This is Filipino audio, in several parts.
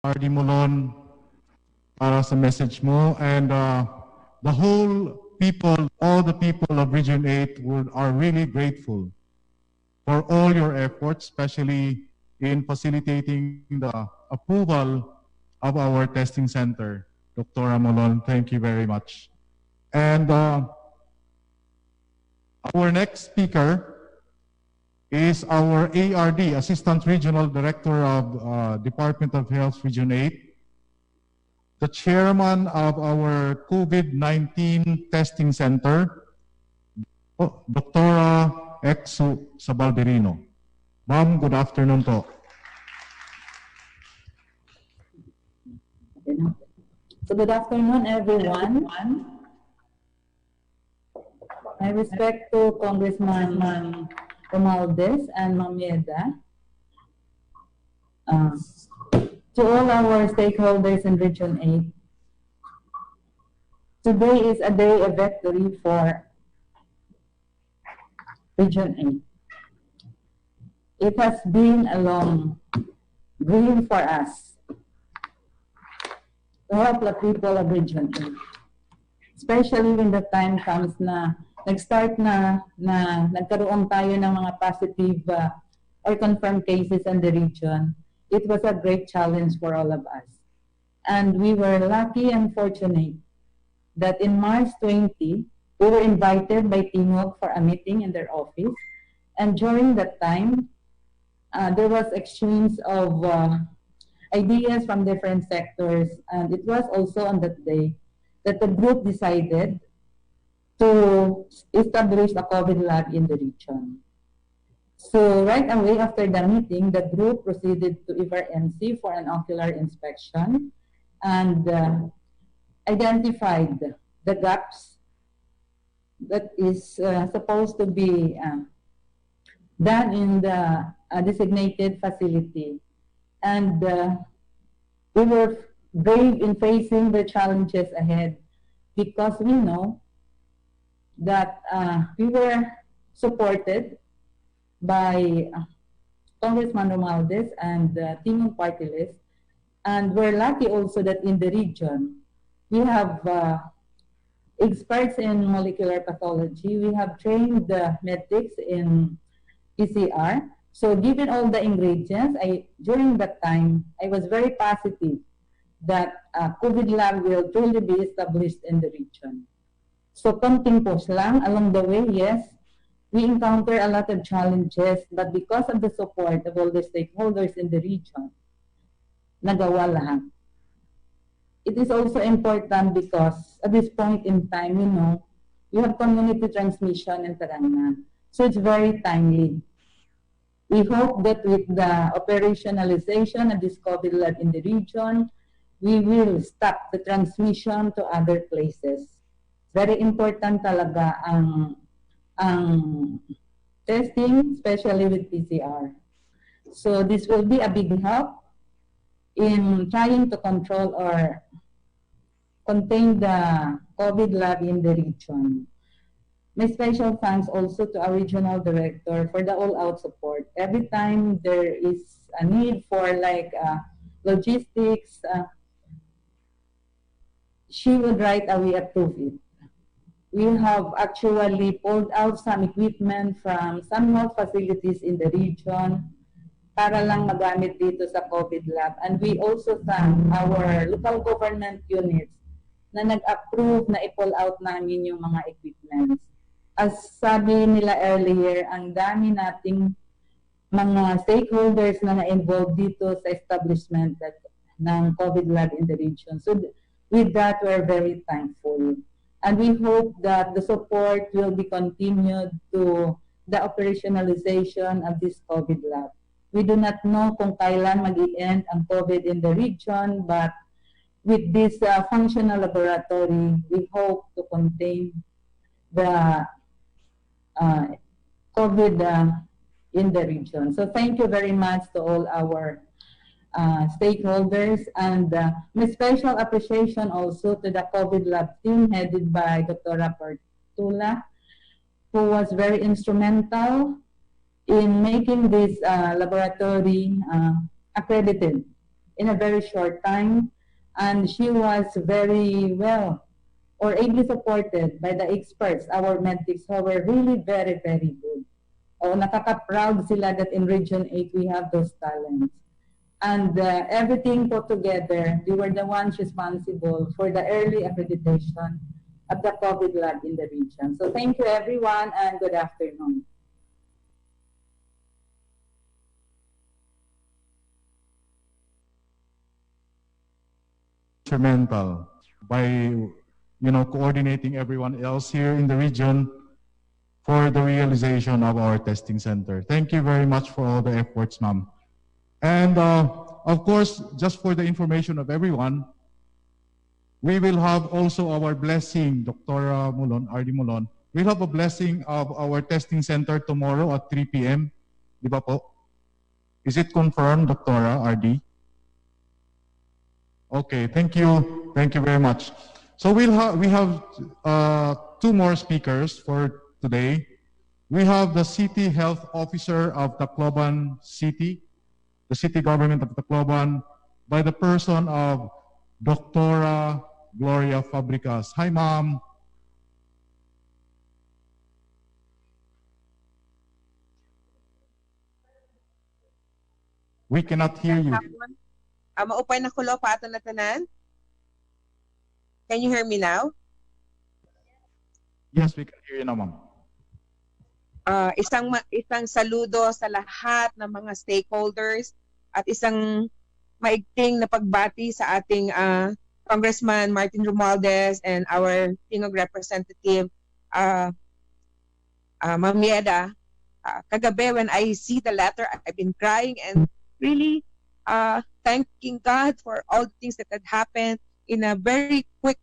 RD Molon para sa message mo, and the whole people, all the people of Region 8 are really grateful for all your efforts, especially in facilitating the approval of our testing center. Dr. Molon, thank you very much. And our next speaker is our ARD, Assistant Regional Director of Department of Health Region 8, the chairman of our COVID-19 Testing Center, Dr. Exu Sabalderino. Ma'am, good afternoon po. So good afternoon, everyone. My respect to Congressman Romualdez and Mamieda, to all our stakeholders in Region 8. Today is a day of victory for Region 8. It has been a long dream for us to help the people of Region 8. Especially when the time comes na nag-start na nagkaroon tayo ng mga positive or confirmed cases in the region. It was a great challenge for all of us. And we were lucky and fortunate that in March 20, we were invited by Timog for a meeting in their office. And during that time, there was exchange of ideas from different sectors. And it was also on that day that the group decided to establish a COVID lab in the region. So right away after the meeting, the group proceeded to EVR-MC for an ocular inspection and identified the gaps that is supposed to be done in the designated facility. And we were brave in facing the challenges ahead because we know that we were supported by Congressman Romualdez and the Timog Party List, and we're lucky also that in the region we have experts in molecular pathology. We have trained the medics in PCR. So given all the ingredients, during that time I was very positive that COVID lab will truly be established in the region. So konting push lang along the way, yes, we encounter a lot of challenges, but because of the support of all the stakeholders in the region, nagawa lahat. It is also important because at this point in time, you know, you have community transmission in Tarangan. So it's very timely. We hope that with the operationalization of this COVID lab in the region, we will stop the transmission to other places. Very important talaga ang testing, especially with PCR. So this will be a big help in trying to control or contain the COVID lab in the region. My special thanks also to our regional director for the all-out support. Every time there is a need for like logistics, she would right away approve it. We have actually pulled out some equipment from some health facilities in the region para lang magamit dito sa COVID lab. And we also thank our local government units na nag-approve na i-pull out namin yung mga equipments. As sabi nila earlier, ang dami nating mga stakeholders na na-involved dito sa establishment ng COVID lab in the region. So with that, we're very thankful. And we hope that the support will be continued to the operationalization of this COVID lab. We do not know kung kailan mag-i-end ang COVID in the region, but with this functional laboratory, we hope to contain the COVID in the region. So thank you very much to all our stakeholders, and my special appreciation also to the COVID lab team headed by Dr. Portula, who was very instrumental in making this laboratory accredited in a very short time. And she was very well or ably supported by the experts, our medics, who were really very, very good. O, nakaka-proud sila that in Region 8 we have those talents. And everything put together, we were the ones responsible for the early accreditation of the COVID lab in the region. So thank you everyone and good afternoon. Instrumental by coordinating everyone else here in the region for the realization of our testing center. Thank you very much for all the efforts, ma'am. And of course, just for the information of everyone, we will have also our blessing, Dr. Mulon, RD Mulon. We'll have a blessing of our testing center tomorrow at 3 p.m. Di ba po? Is it confirmed, Dr. RD? Okay, thank you. Thank you very much. So we have two more speakers for today. We have the City Health Officer of Tacloban City, the City Government of Tacloban, by the person of Dr. Gloria Fabricas. Hi, ma'am. We cannot hear you. Maupay na kulo pa ato na tanan. Can you hear me now? Yes, we can hear you now, ma'am. Isang saludo sa lahat ng mga stakeholders at isang maigting na pagbati sa ating Congressman Martin Romualdez and our Tingog representative Ma'am Mieda. Kagabi when I see the letter, I've been crying and really thanking God for all the things that had happened in a very quick,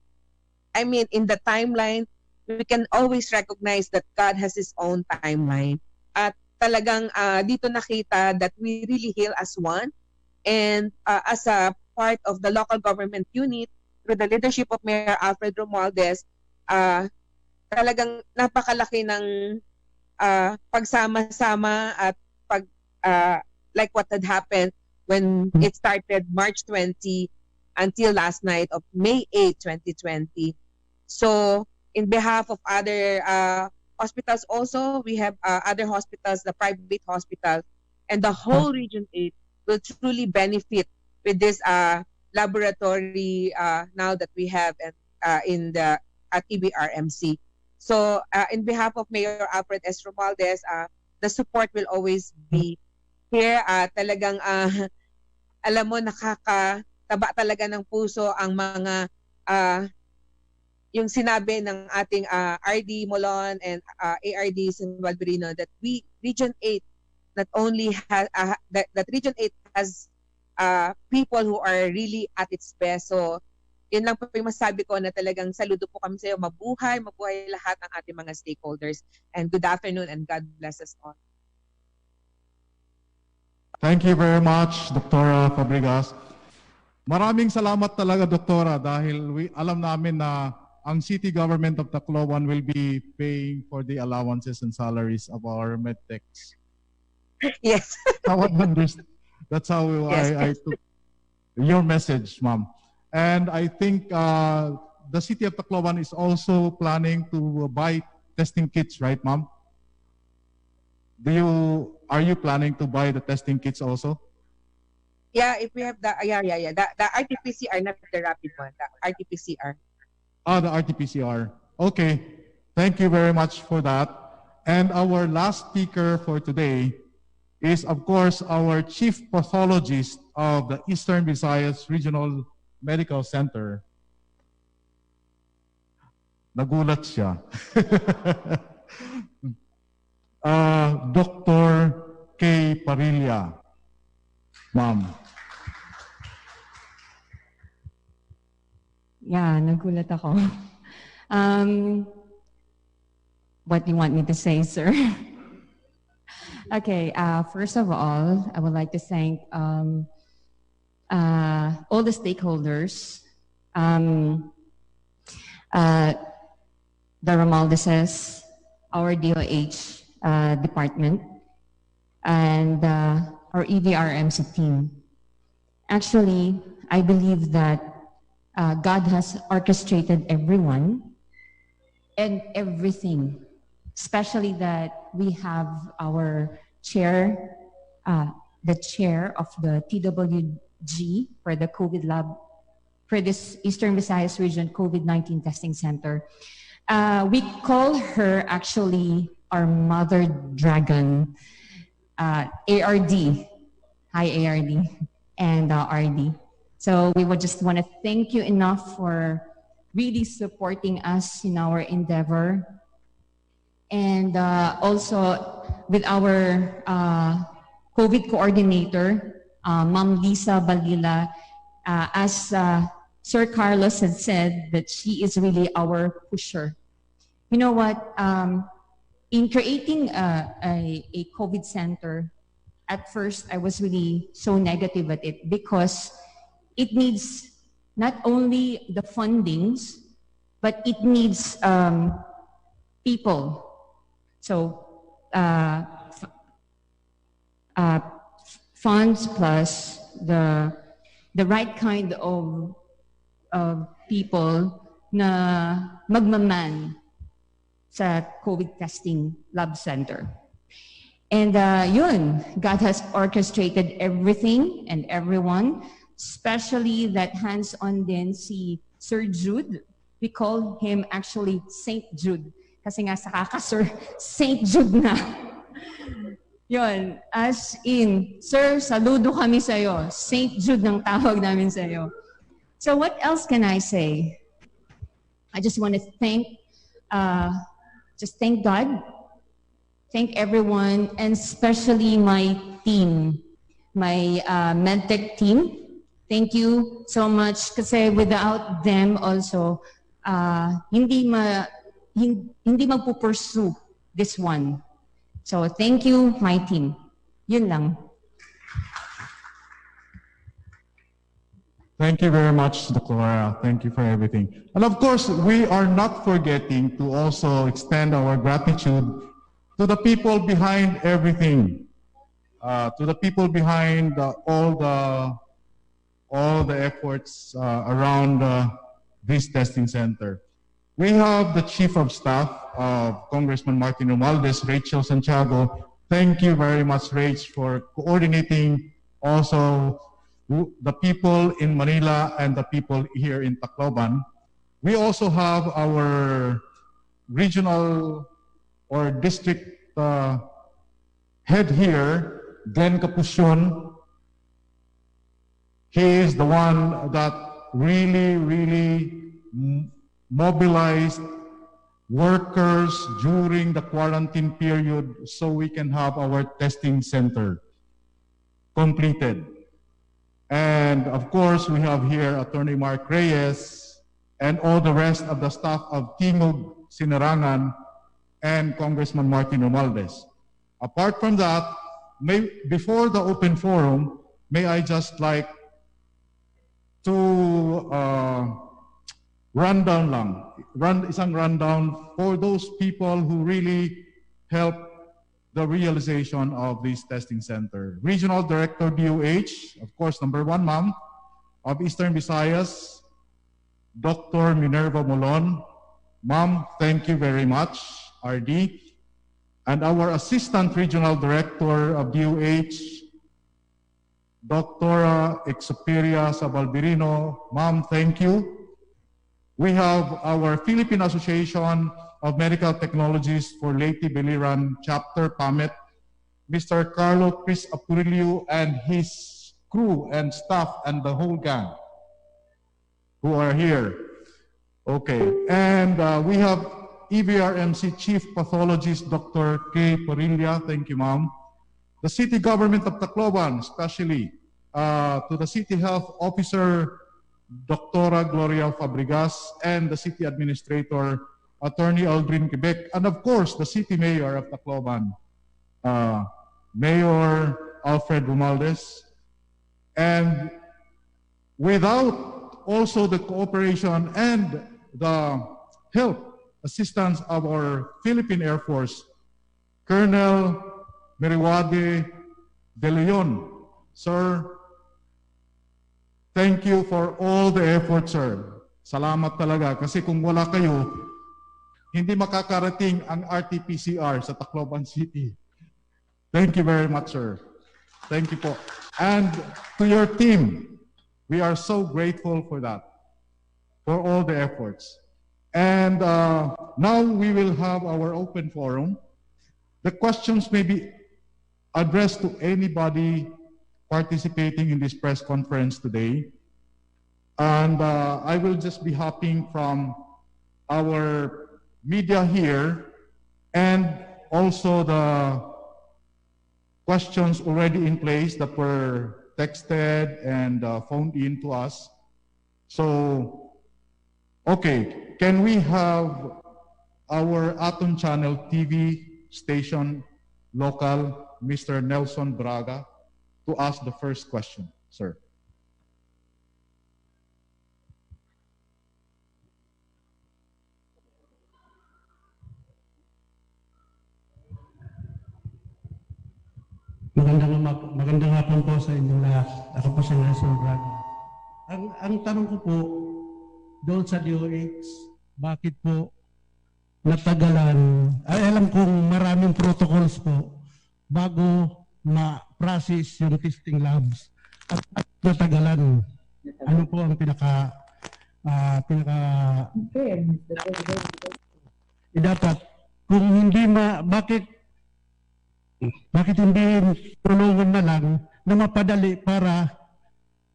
in the timeline. We can always recognize that God has His own timeline. At talagang dito nakita that we really heal as one. And as a part of the local government unit, through the leadership of Mayor Alfred Romualdez, talagang napakalaki ng pagsama-sama at like what had happened when it started March 20 until last night of May 8, 2020. So in behalf of other hospitals also, we have other hospitals, the private hospitals, and the whole Region 8 will truly benefit with this laboratory now that we have at EBRMC. So in behalf of Mayor Alfred S. Romualdez, the support will always be here. Talagang alam mo, nakakataba talaga ng puso ang mga yung sinabi ng ating RD Molon and ARD Valverino that Region 8 not only has that Region 8 has people who are really at its best. So yun lang po yung masabi ko na talagang saludo po kami sa iyo. Mabuhay lahat ng ating mga stakeholders. And good afternoon and God bless us all. Thank you very much, Dr. Fabregas. Maraming salamat talaga, Doktora, dahil alam namin na ang City Government of Tacloban will be paying for the allowances and salaries of our medtechs. Yes. That's how yes. I took your message, ma'am. And I think the City of Tacloban is also planning to buy testing kits, right, ma'am? Are you planning to buy the testing kits also? Yeah, if we have the the RT-PCR, not the rapid one, the RT-PCR. The RT-PCR. Okay, thank you very much for that. And our last speaker for today is, of course, our Chief Pathologist of the Eastern Visayas Regional Medical Center. Nagulat siya. Dr. K. Parilla. Ma'am. Yeah, nagulat ako. What do you want me to say, sir? Okay, first of all, I would like to thank all the stakeholders, the Romualdez's, our DOH department, and our EVRMC team. Actually, I believe that God has orchestrated everyone and everything, especially that we have our chair, the chair of the TWG for the COVID lab for this Eastern Visayas region COVID-19 testing center. We call her actually our mother dragon, ARD. Hi, ARD and RD. So we would just want to thank you enough for really supporting us in our endeavor. And also with our COVID coordinator, Ma'am Lisa Balila, as Sir Carlos had said, that she is really our pusher. You know what? In creating a COVID center, at first I was really so negative at it because it needs not only the fundings, but it needs people. So funds plus the right kind of people na magmaman sa COVID testing lab center. And yun, God has orchestrated everything and everyone, especially that hands-on din si Sir Jude. We call him actually Saint Jude. Kasi nga sa kakasir, Saint Jude na. Yun, as in, Sir, saludo kami sa'yo. Saint Jude ng tawag namin sa'yo. So what else can I say? I just want to thank God, thank everyone, and especially my team, my MedTech team. Thank you so much kasi without them also, hindi magpupursue this one. So thank you, my team. Yun lang. Thank you very much, Dr. Thank you for everything. And of course, we are not forgetting to also extend our gratitude to the people behind everything, to the people behind all the efforts around this testing center. We have the Chief of Staff of Congressman Martin Romualdez, Rachel Santiago. Thank you very much, Rach, for coordinating also the people in Manila and the people here in Tacloban. We also have our regional or district head here, Glenn Capucion. He is the one that really mobilized workers during the quarantine period so we can have our testing center completed. And of course, we have here Attorney Mark Reyes and all the rest of the staff of Tingog Sinarangan and Congressman Martin Romualdez. Apart from that, before the open forum, may I just like to isang rundown for those people who really helped the realization of this testing center. Regional Director DOH, of course, number 1, ma'am, of Eastern Visayas, Dr. Minerva Molon. Ma'am, thank you very much, RD. And our Assistant Regional Director of DOH, Dr. Exuperia Sabalbirino. Ma'am, thank you. We have our Philippine Association of Medical Technologists for Leyte Biliran Chapter, PAMET, Mr. Carlo Chris Apurilio and his crew and staff and the whole gang who are here. Okay, and we have EVRMC Chief Pathologist, Dr. K. Parilla. Thank you, ma'am. The City Government of Tacloban, especially to the City Health Officer, Dr. Gloria Fabregas, and the City Administrator, Attorney Aldrin Quebec, and of course, the City Mayor of Tacloban, Mayor Alfred Romualdez. And without also the cooperation and the help, assistance of our Philippine Air Force, Colonel Meriwade De Leon, sir, thank you for all the effort, sir. Salamat talaga. Kasi kung wala kayo, hindi makakarating ang RT-PCR sa Tacloban City. Thank you very much, sir. Thank you po. And to your team, we are so grateful for that, for all the efforts. And now we will have our open forum. The questions may be addressed to anybody participating in this press conference today. And I will just be hopping from our media here and also the questions already in place that were texted and phoned in to us. So, okay, can we have our Atom Channel TV station local, Mr. Nelson Braga, to ask the first question, sir? Magandang hapon po sa inyong lahat. Ako po si Nelson Braga. Ang tanong ko po doon sa DOH, bakit po natagalan? Ay, alam kong maraming protocols po bago ma-process yung testing labs at natagalan. Ano po ang dapat kung hindi bakit hindi tulungan na lang na mapadali para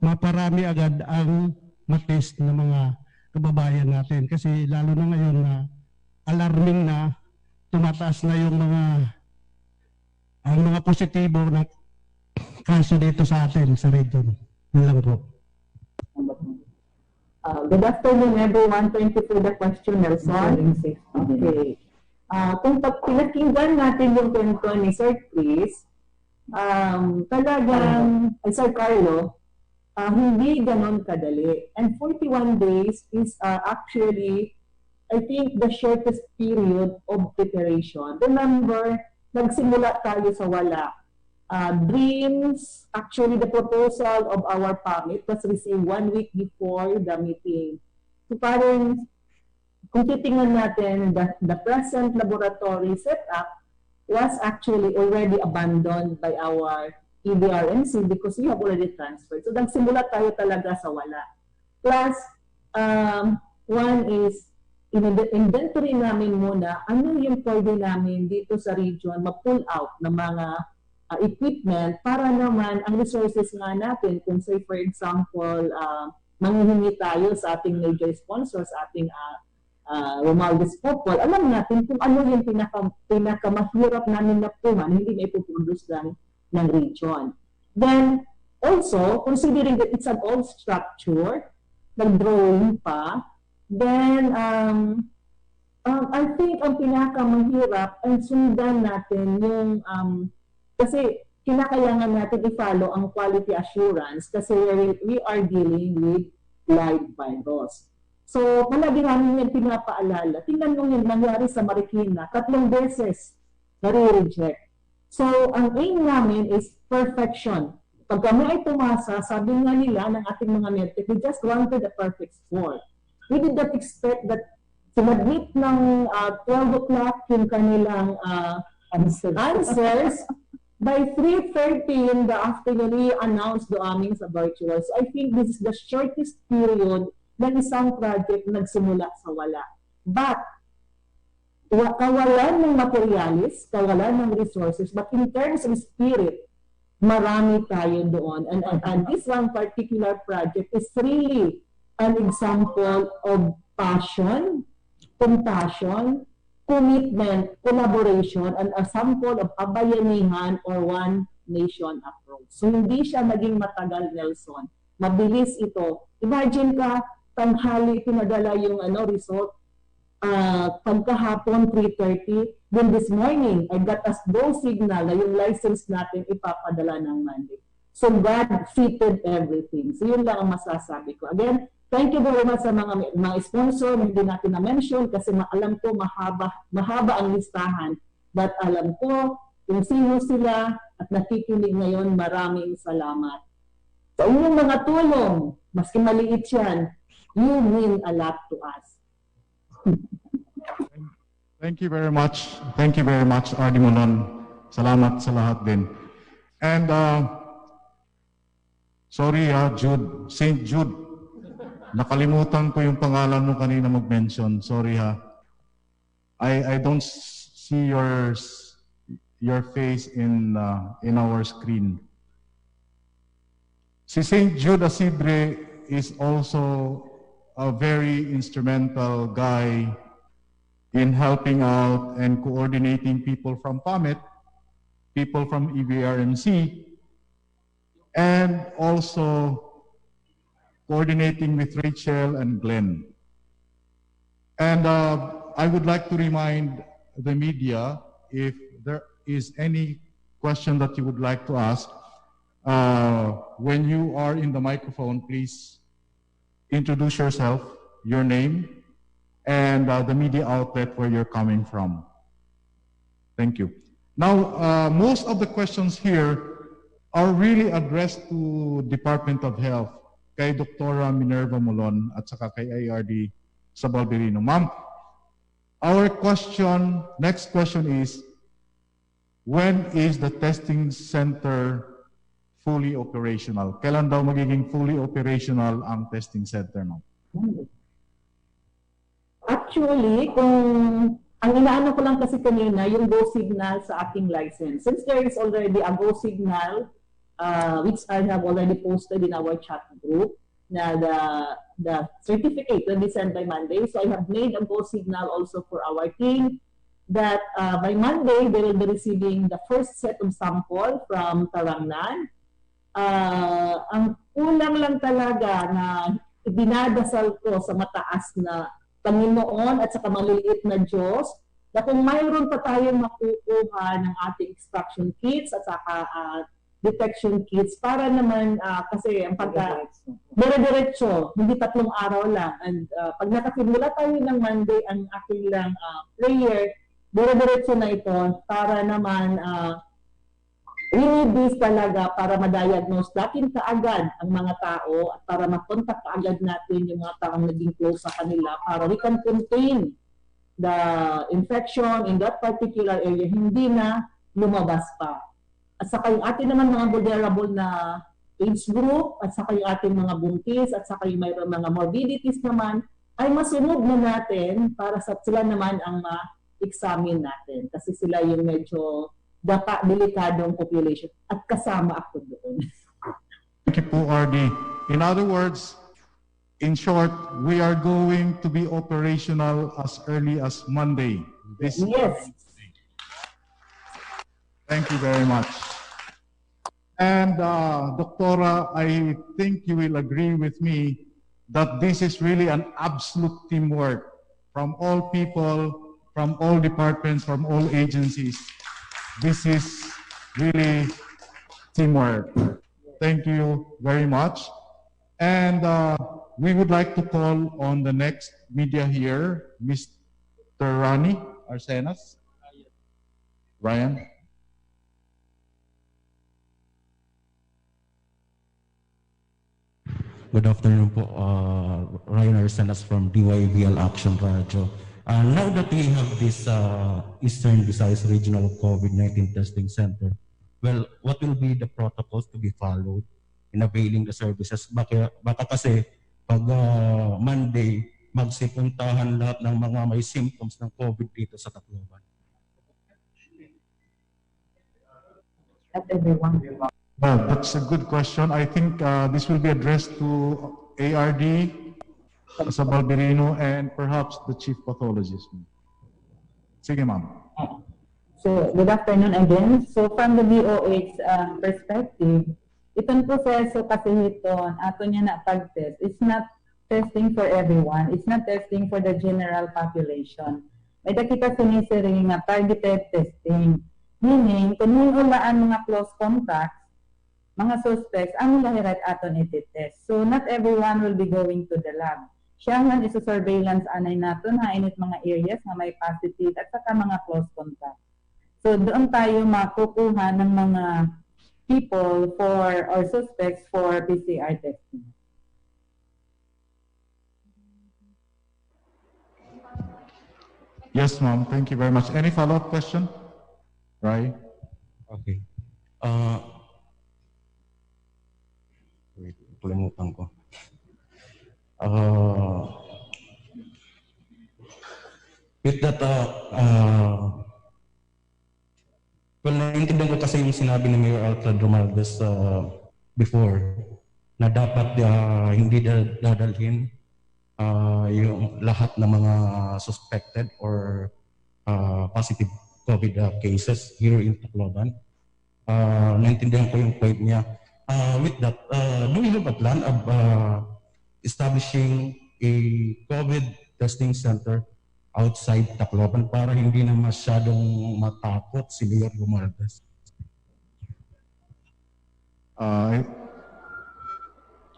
maparami agad ang matest ng mga kababayan natin? Kasi lalo na ngayon na alarming na, tumataas na yung mga positibo na kaso dito sa atin, sa region. Yun lang po. Good afternoon, everyone. Thank you for the question, Nelson. Okay. Kung pinakinggan natin yung kwento ni Sir Chris, talagang, Sir Carlo, hindi ganon kadali. And 41 days is actually, I think, the shortest period of preparation. Remember, nagsimula tayo sa wala. Dreams, actually the proposal of our PAMET was received 1 week before the meeting. So parang, kung titingnan natin, the present laboratory setup was actually already abandoned by our EDRMC because we have already transferred. So nagsimula tayo talaga sa wala. Plus, one is, in-inventory namin muna, ano yung pwede namin dito sa region, ma-pull out ng mga equipment para naman ang resources nga natin, kung say for example, manghihingi tayo sa ating major sponsors, sa ating Romualdez Popol, alam natin kung ano yung pinakamahirap namin na puman, hindi na ipoproduce ng region. Then, also, considering that it's an old structure, nag-drawing pa, then, I think ang pinakamahirap ay sundan natin yung, kasi kinakailangan natin i-follow ang quality assurance kasi we are dealing with live virus. So, palagi namin yung pinapaalala. Tingnan mo yung nangyari sa Marikina, 3 beses nare-reject. So, ang aim namin is perfection. Pag kami ay tumasa, sabi nga nila ng ating mga medtech, we just wanted a perfect score. We did not expect that sinadmit ng 12 o'clock yung kanilang answers. By 3:30 in the afternoon, we announced the aming sa virtual. So, I think this is the shortest period ng isang project nagsimula sa wala. But, kawalan ng materialis, kawalan ng resources, but in terms of spirit, marami tayo doon. And this one particular project is really an example of passion, compassion, commitment, collaboration, and a sample of abayanihan or one nation approach. So hindi siya naging matagal, Nelson. Mabilis ito. Imagine ka, tanghali pinadala yung result. Pagkahapon, 3:30. Then this morning, I got a go signal na yung license natin ipapadala ng Monday. So God fitted everything. So yun lang ang masasabi ko. Again, thank you very much sa mga sponsor na hindi natin na-mention kasi alam ko mahaba ang listahan. But alam ko kung sino sila at nakikinig ngayon, maraming salamat. Sa inyong mga tulong, maski maliit yan, you mean a lot to us. Thank you very much. Thank you very much, RD Monon. Salamat sa lahat din. And sorry Jude, St. Jude. Nakalimutan ko yung pangalan mo kanina mag-mention. Sorry ha. I don't see your face in our screen. Si St. Jude Asidre is also a very instrumental guy in helping out and coordinating people from PAMET, people from EVRMC, and also coordinating with Rachel and Glenn. And I would like to remind the media, if there is any question that you would like to ask, when you are in the microphone, please introduce yourself, your name, and the media outlet where you're coming from. Thank you. Now, most of the questions here are really addressed to Department of Health, kay Dr. Minerva Molon at saka kay ARD sa Balberino. Ma'am, our question, next question is, when is the testing center fully operational? Kailan daw magiging fully operational ang testing center, ma'am? Actually, kung ang inaano ko lang kasi kanina, yung go signal sa aking license. Since there is already a go signal, which I have already posted in our chat group, na the certificate will be sent by Monday. So I have made a go signal also for our team that by Monday, they will be receiving the first set of sample from Tarangnan. Ang kulang lang talaga na dinadasal ko sa mataas na Panginoon at sa maliliit na Diyos, na kung mayroon pa tayong makukuha ng ating extraction kits at saka detection kits para naman kasi ang dire-diretso, hindi 3 araw lang. And pag nakasimula tayo ng Monday, ang aking lang prayer, dire-diretso na ito para naman really talaga para ma-diagnose natin kaagad ang mga tao at para ma-contact kaagad natin yung mga taong naging close sa kanila para we can contain the infection in that particular area, hindi na lumabas pa. At saka yung ating naman mga vulnerable na age group, at saka yung ating mga buntis, at saka yung mayroong mga morbidities naman, ay masunod na natin para sa sila naman ang ma-examine natin. Kasi sila yung medyo delikadong population at kasama ako doon. Thank you po, RD. In other words, in short, we are going to be operational as early as Monday. Yes. Thank you very much. And Doctora, I think you will agree with me that this is really an absolute teamwork from all people, from all departments, from all agencies. This is really teamwork. Thank you very much. And we would like to call on the next media here, Mr. Rani Arsenas. Ryan. Good afternoon po, Ryan Arsenas from DYVW Action Radio. Now that we have this Eastern Visayas Regional COVID-19 Testing Center, well, what will be the protocols to be followed in availing the services? Baka kasi pag Monday, magsipuntahan lahat ng mga may symptoms ng COVID dito sa Tacloban. At everyone. Well, that's a good question. I think this will be addressed to ARD, sa Balberino, and perhaps the chief pathologist. Sige, ma'am. So, good afternoon again. So, from the DOH perspective, itong proseso kasi ito, ato niya na pag-test, it's not testing for everyone. It's not testing for the general population. May kita sinisiring na targeted testing. Meaning, kung ulaan mga close contacts, mga suspects, ang lahirat aton iti-test. So, not everyone will be going to the lab. Siya nga isa-surveillance anay natin, hainit mga areas na may positive at saka mga close contact. So, doon tayo makukuha ng mga people for or suspects for PCR testing. Yes, ma'am. Thank you very much. Any follow-up question? Right? Okay. Wait, kalimutan ko. With that, well, naiintindihan ko kasi yung sinabi ni Mayor Alfred Romualdez before na dapat hindi dadalhin yung lahat ng mga suspected or positive COVID cases here in Tacloban. Naintindihan ko yung point niya. With that, do we have a plan of establishing a COVID testing center outside Tacloban para hindi na masyadong matakot si Mayor Romualdez?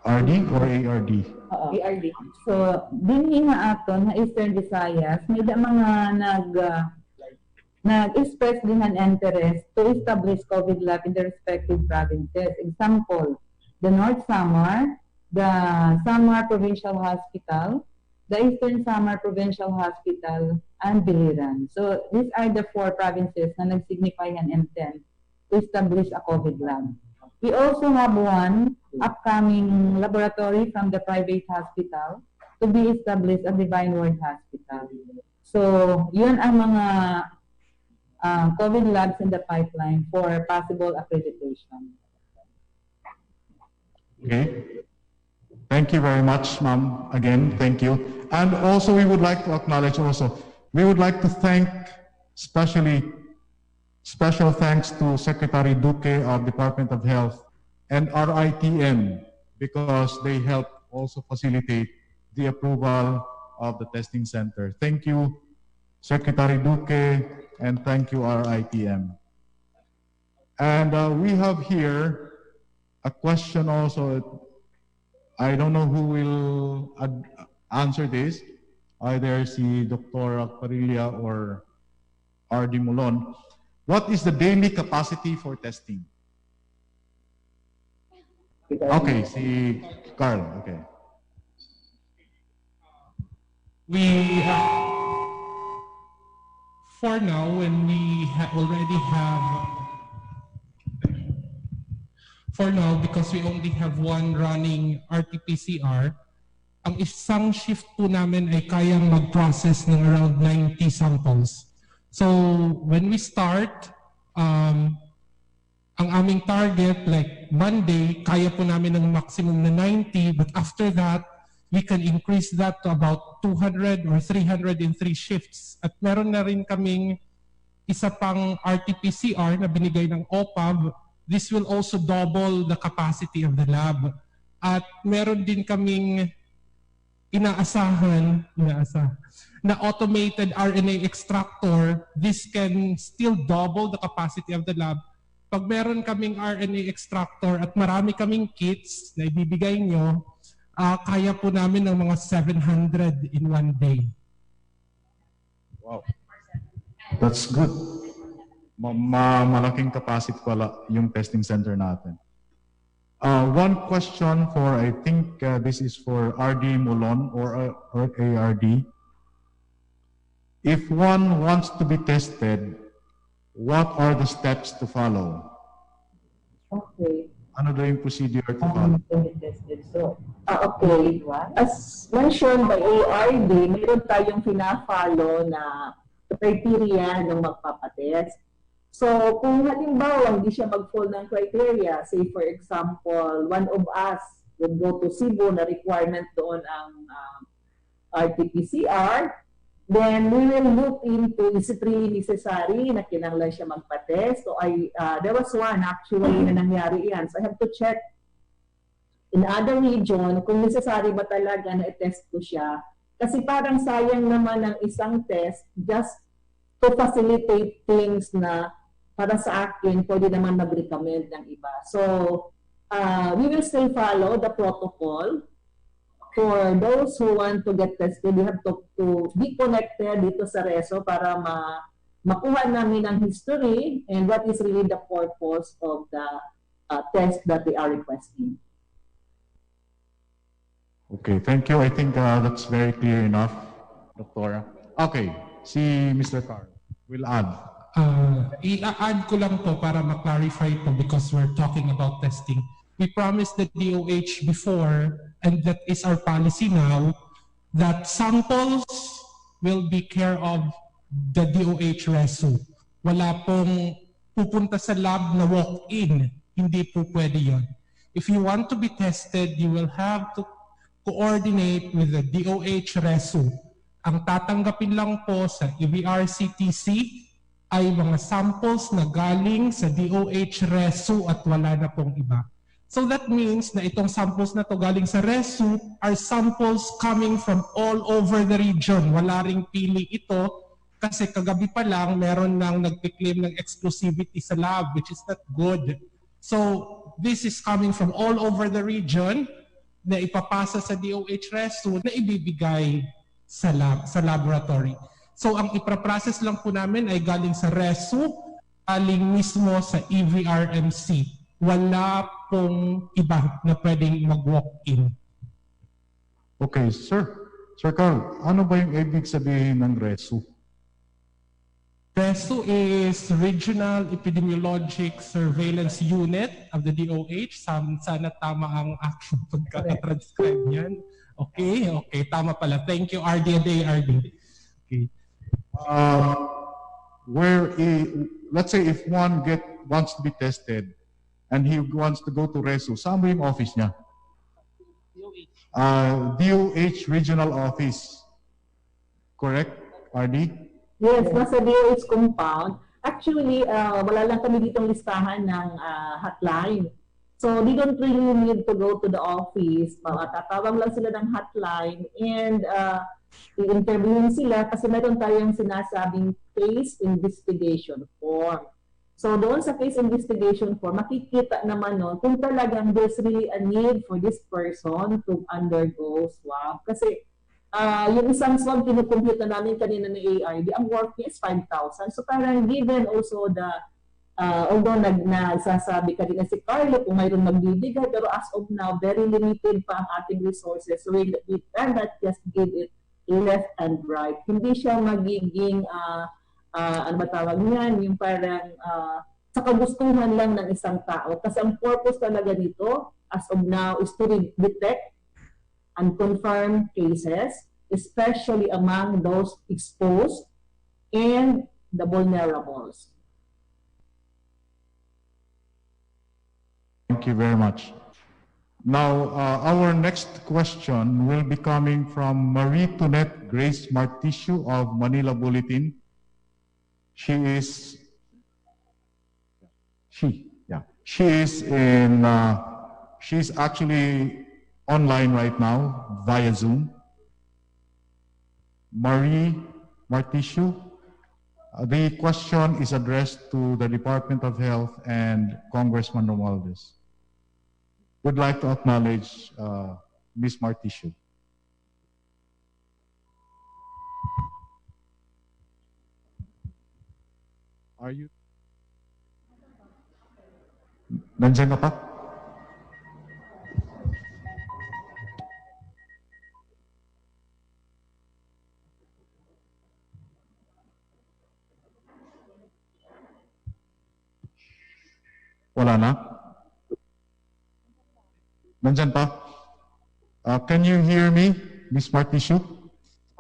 RD or ARD? ARD. So, din nga aton na Eastern Visayas, may mga nag-express din ang interest to establish COVID lab in the respective provinces. Example, the North Samar, the Samar Provincial Hospital, the Eastern Samar Provincial Hospital, and Biliran. So these are the 4 provinces na nag-signify an intent to establish a COVID lab. We also have one upcoming laboratory from the private hospital to be established at Divine Word Hospital. So yun ang mga COVID labs in the pipeline for possible accreditation. Okay. Thank you very much, ma'am. Again, thank you. And also, we would like to acknowledge also, we would like to thank special thanks to Secretary Duque of Department of Health and RITM because they helped also facilitate the approval of the testing center. Thank you, Secretary Duque, and thank you, RITM. And we have here a question also. I don't know who will answer this, either si Dr. Parilla or RD Mulon. What is the daily capacity for testing? Okay, si Carl, okay. We for now, when we already have, for now, because we only have one running RT-PCR, ang isang shift po namin ay kayang mag-process ng around 90 samples. So when we start, ang aming target, like Monday, kaya po namin ng maximum na 90, but after that, we can increase that to about 200 or 303 shifts. At meron na rin kaming isa pang RT-PCR na binigay ng OPAV. This will also double the capacity of the lab. At meron din kaming inaasahan na automated RNA extractor. This can still double the capacity of the lab. Pag meron kaming RNA extractor at marami kaming kits na ibibigay nyo, kaya po namin ng mga 700 in one day. Wow. That's good. Malaking capacity pala yung testing center natin. One question for, I think this is for RD Mulon or ARD. If one wants to be tested, what are the steps to follow? Okay. Ano daw yung procedure to follow? Okay. As mentioned by ARD, meron tayong fina-follow na criteria ng magpapatest. So, kung halimbawa hindi siya mag-fall ng criteria, say for example, one of us would go to Cebu na requirement doon ang RT-PCR, then we will look into is it really necessary na kinanglan siya magpa-test. So, there was one actually na nangyari yan. So, I have to check in other region kung necessary ba talaga na i-test ko siya. Kasi parang sayang naman ang isang test just to facilitate things na para sa akin, pwede naman mag-recommend ng iba. So, we will still follow the protocol. For those who want to get tested, we have to be connected dito sa RESO para makuha namin ang history and what is really the purpose of the test that they are requesting. Okay, thank you. I think that's very clear enough, Doctora. Okay, si Mr. Carl will add. I-add ko lang po para ma-clarify po because we're talking about testing. We promised the DOH before, and that is our policy now, that samples will be care of the DOH resu. Wala pong pupunta sa lab na walk-in. Hindi po pwede yon. If you want to be tested, you will have to coordinate with the DOH resu. Ang tatanggapin lang po sa EVR-CTC ay mga samples na galing sa DOH resu at wala na pong iba. So that means na itong samples na to galing sa resu are samples coming from all over the region. Wala ring pili ito kasi kagabi pa lang meron nang nagpi-claim ng exclusivity sa lab, which is not good. So this is coming from all over the region na ipapasa sa DOH resu na ibibigay sa laboratory. So ang ipaprocess lang po namin ay galing sa resu, galing mismo sa EVRMC. Wala pong iba na pwedeng mag-walk-in. Okay, sir. Sir Carl, ano ba yung ibig sabihin ng resu? RESU is Regional Epidemiologic Surveillance Unit of the DOH. Sana tama ang action pagka-transcribe niyan. Okay, okay, tama pala. Thank you, RD and ARD. Okay. Let's say if one wants to be tested and he wants to go to resu, saan mo yung office niya? DOH Regional Office. Correct, RD? Yes, nasa DOH compound. Actually, wala lang kami ditong listahan ng hotline. So, they don't really need to go to the office. Tatawag lang sila ng hotline and i-interviewin sila kasi meron tayong sinasabing case investigation form. So, doon sa case investigation form, makikita naman nun kung talagang there's really a need for this person to undergo swab. Kasi yung isang swab, kinukompute na namin kanina ng ARD, ang worth niya is 5,000. So parang given also the, although nagsasabi kanina si Carlo kung mayroon magbibigay, pero as of now, very limited pa ang ating resources. So we cannot just give it left and right. Hindi siya magiging, ano ba tawag niyan, yung parang sa kagustuhan lang ng isang tao. Kasi ang purpose talaga nito, as of now, is to detect unconfirmed cases, especially among those exposed and the vulnerables. Thank you very much. Now, our next question will be coming from Marie Tonet Grace Martisio of Manila Bulletin. She's actually online right now via Zoom. Marie Martisio, the question is addressed to the Department of Health and Congressman Romualdez. Would like to acknowledge Ms. Martisio. Are you? Nandiyan ka pa? Wala na? Nandyan pa? Can you hear me, Ms. Martisio?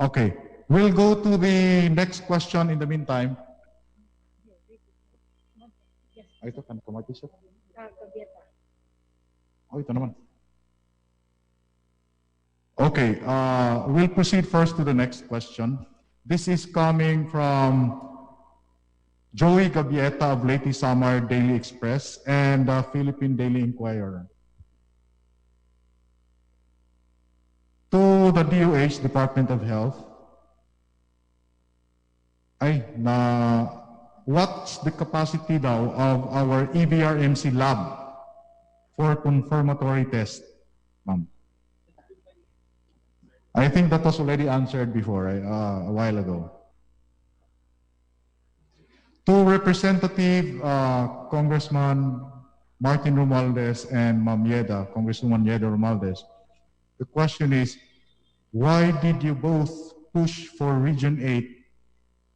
Okay. We'll go to the next question in the meantime. Ito, kan ka, Martisio? Oh, ito naman. Okay. We'll proceed first to the next question. This is coming from Joey Gabieta of Leyte Samar Daily Express and Philippine Daily Inquirer. To the DOH, Department of Health, what's the capacity now of our EVRMC lab for confirmatory test, ma'am? I think that was already answered before, a while ago. To Representative Congressman Martin Romualdez and Ma'am Yeda, Congresswoman Yeda Romualdez, the question is, why did you both push for Region 8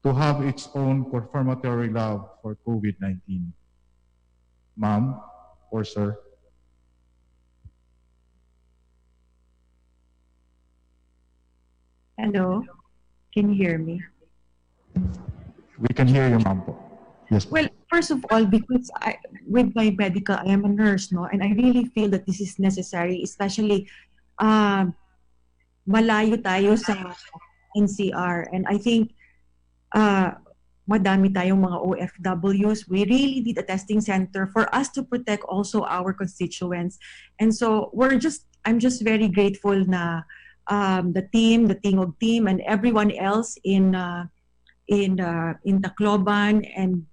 to have its own confirmatory lab for COVID-19? Ma'am or sir? Hello, can you hear me? We can hear you, ma'am po. Yes. Well, first of all, because with my medical, I am a nurse, no, and I really feel that this is necessary, especially malayo tayo sa NCR, and I think madami tayong mga OFWs. We really need a testing center for us to protect also our constituents, and so I'm just very grateful na the Tingog team, and everyone else in Tacloban, and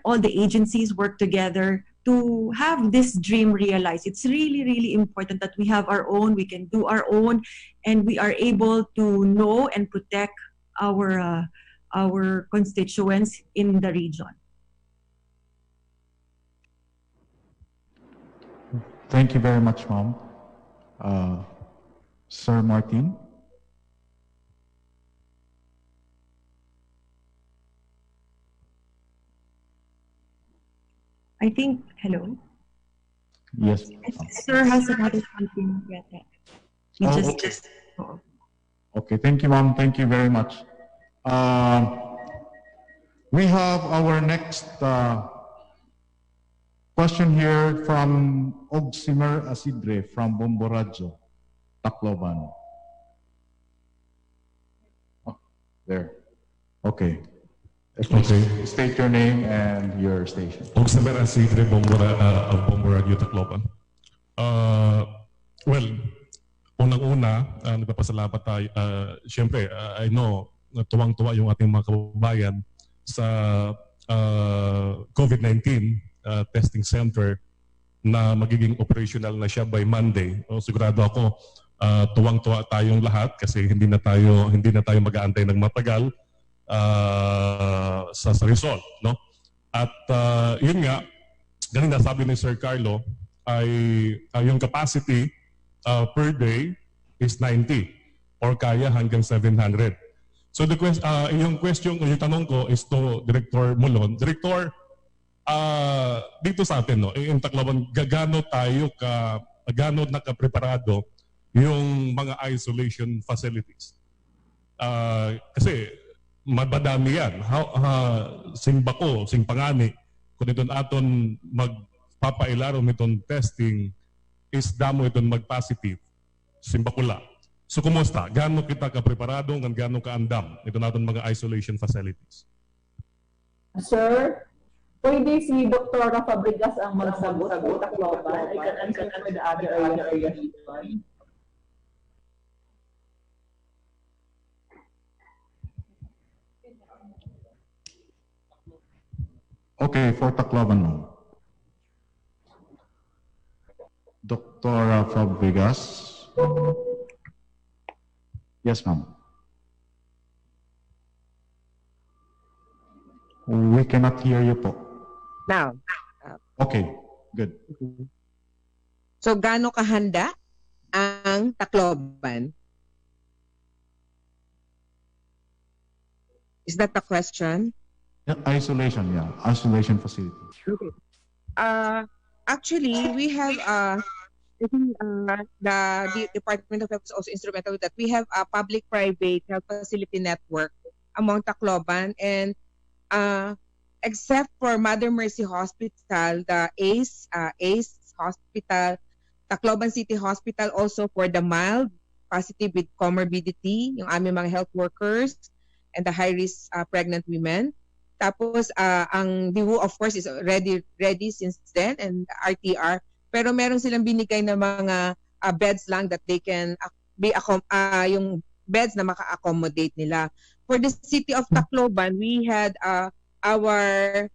all the agencies work together to have this dream realized. It's really, really important that we have our own, we can do our own, and we are able to know and protect our constituents in the region. Thank you very much, ma'am. Sir Martin? I think, hello? Yes. Sir has another something yet. Okay, thank you, ma'am. Thank you very much. We have our next question here from Ogsimer Asidre from Bomboradjo, Tacloban. Oh, there. Okay. Okay. State your name and your station. Ogsimer Asidre, Bomboradjo, Tacloban. Well, unang-una, nagpapasalamat tayo. Siyempre, I know, tuwang-tuwa yung ating mga kababayan sa COVID-19 testing center na magiging operational na siya by Monday. Sigurado ako, tuwang-tuwa tayong lahat kasi hindi na tayo mag-aantay ng matagal sa result, no? At yun nga, ganun na sabi ni Sir Carlo, ay yung capacity per day is 90 or kaya hanggang 700. So yung tanong ko is to Director Mulon. Director, dito sa atin, no, in Tacloban, gaano nakapreparado yung mga isolation facilities? Kasi madami yan. Sing bako, sing pangani, kung iton aton magpapailaro nitong testing, is damo iton mag-positive, sing bakula. So kumusta? Gaano kita ka-preparado, gaano ka-andam ito natin mga isolation facilities? Sir, pwede si Dr. Fabregas ang magsagot sa Tacloban. I can answer for the other area. Okay, for Tacloban, ma'am. Dr. Fabregas. Yes, ma'am. We cannot hear you po. Now. Okay, good. So, gaano kahanda ang Tacloban? Is that the question? Isolation, yeah. Isolation facility. Okay. Actually, we have the Department of Health is also instrumental with that. We have a public-private health facility network among Tacloban, and except for Mother Mercy Hospital, the ACE Hospital, Tacloban City Hospital also for the mild positive with comorbidity, yung aming mga health workers and the high-risk pregnant women. Tapos, ang DWU, of course, is already ready since then, and RTR. Pero meron silang binigay na mga beds lang that they can be yung beds na maka-accommodate nila. For the city of Tacloban, we had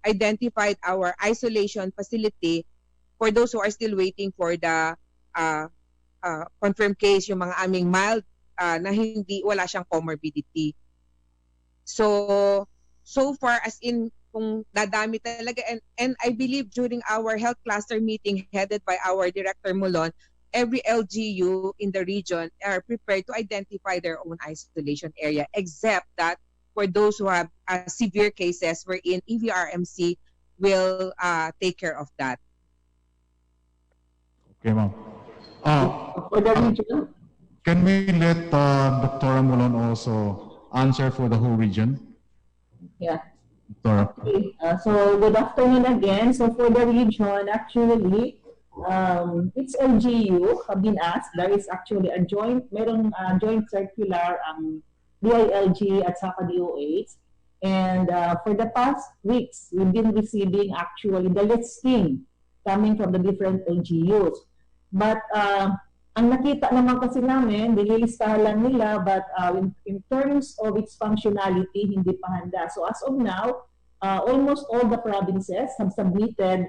identified our isolation facility for those who are still waiting for the confirmed case, yung mga aming mild na wala siyang comorbidity. So far as in kung dadami talaga, and I believe during our health cluster meeting headed by our Director Mulon, every LGU in the region are prepared to identify their own isolation area, except that for those who have severe cases wherein EVRMC will take care of that. Okay, ma'am. For the region, Can we let Dr. Homonhon also answer for the whole region? yeah. Dr. Okay. So good afternoon again. So for the region, actually, it's LGU have been asked. There is actually a joint, merong joint circular DILG at saka DOH. And for the past weeks, we've been receiving actually the listing coming from the different LGUs. But ang nakita naman kasi namin, nililistahan lang nila, but in terms of its functionality, hindi pa handa. So as of now, almost all the provinces have submitted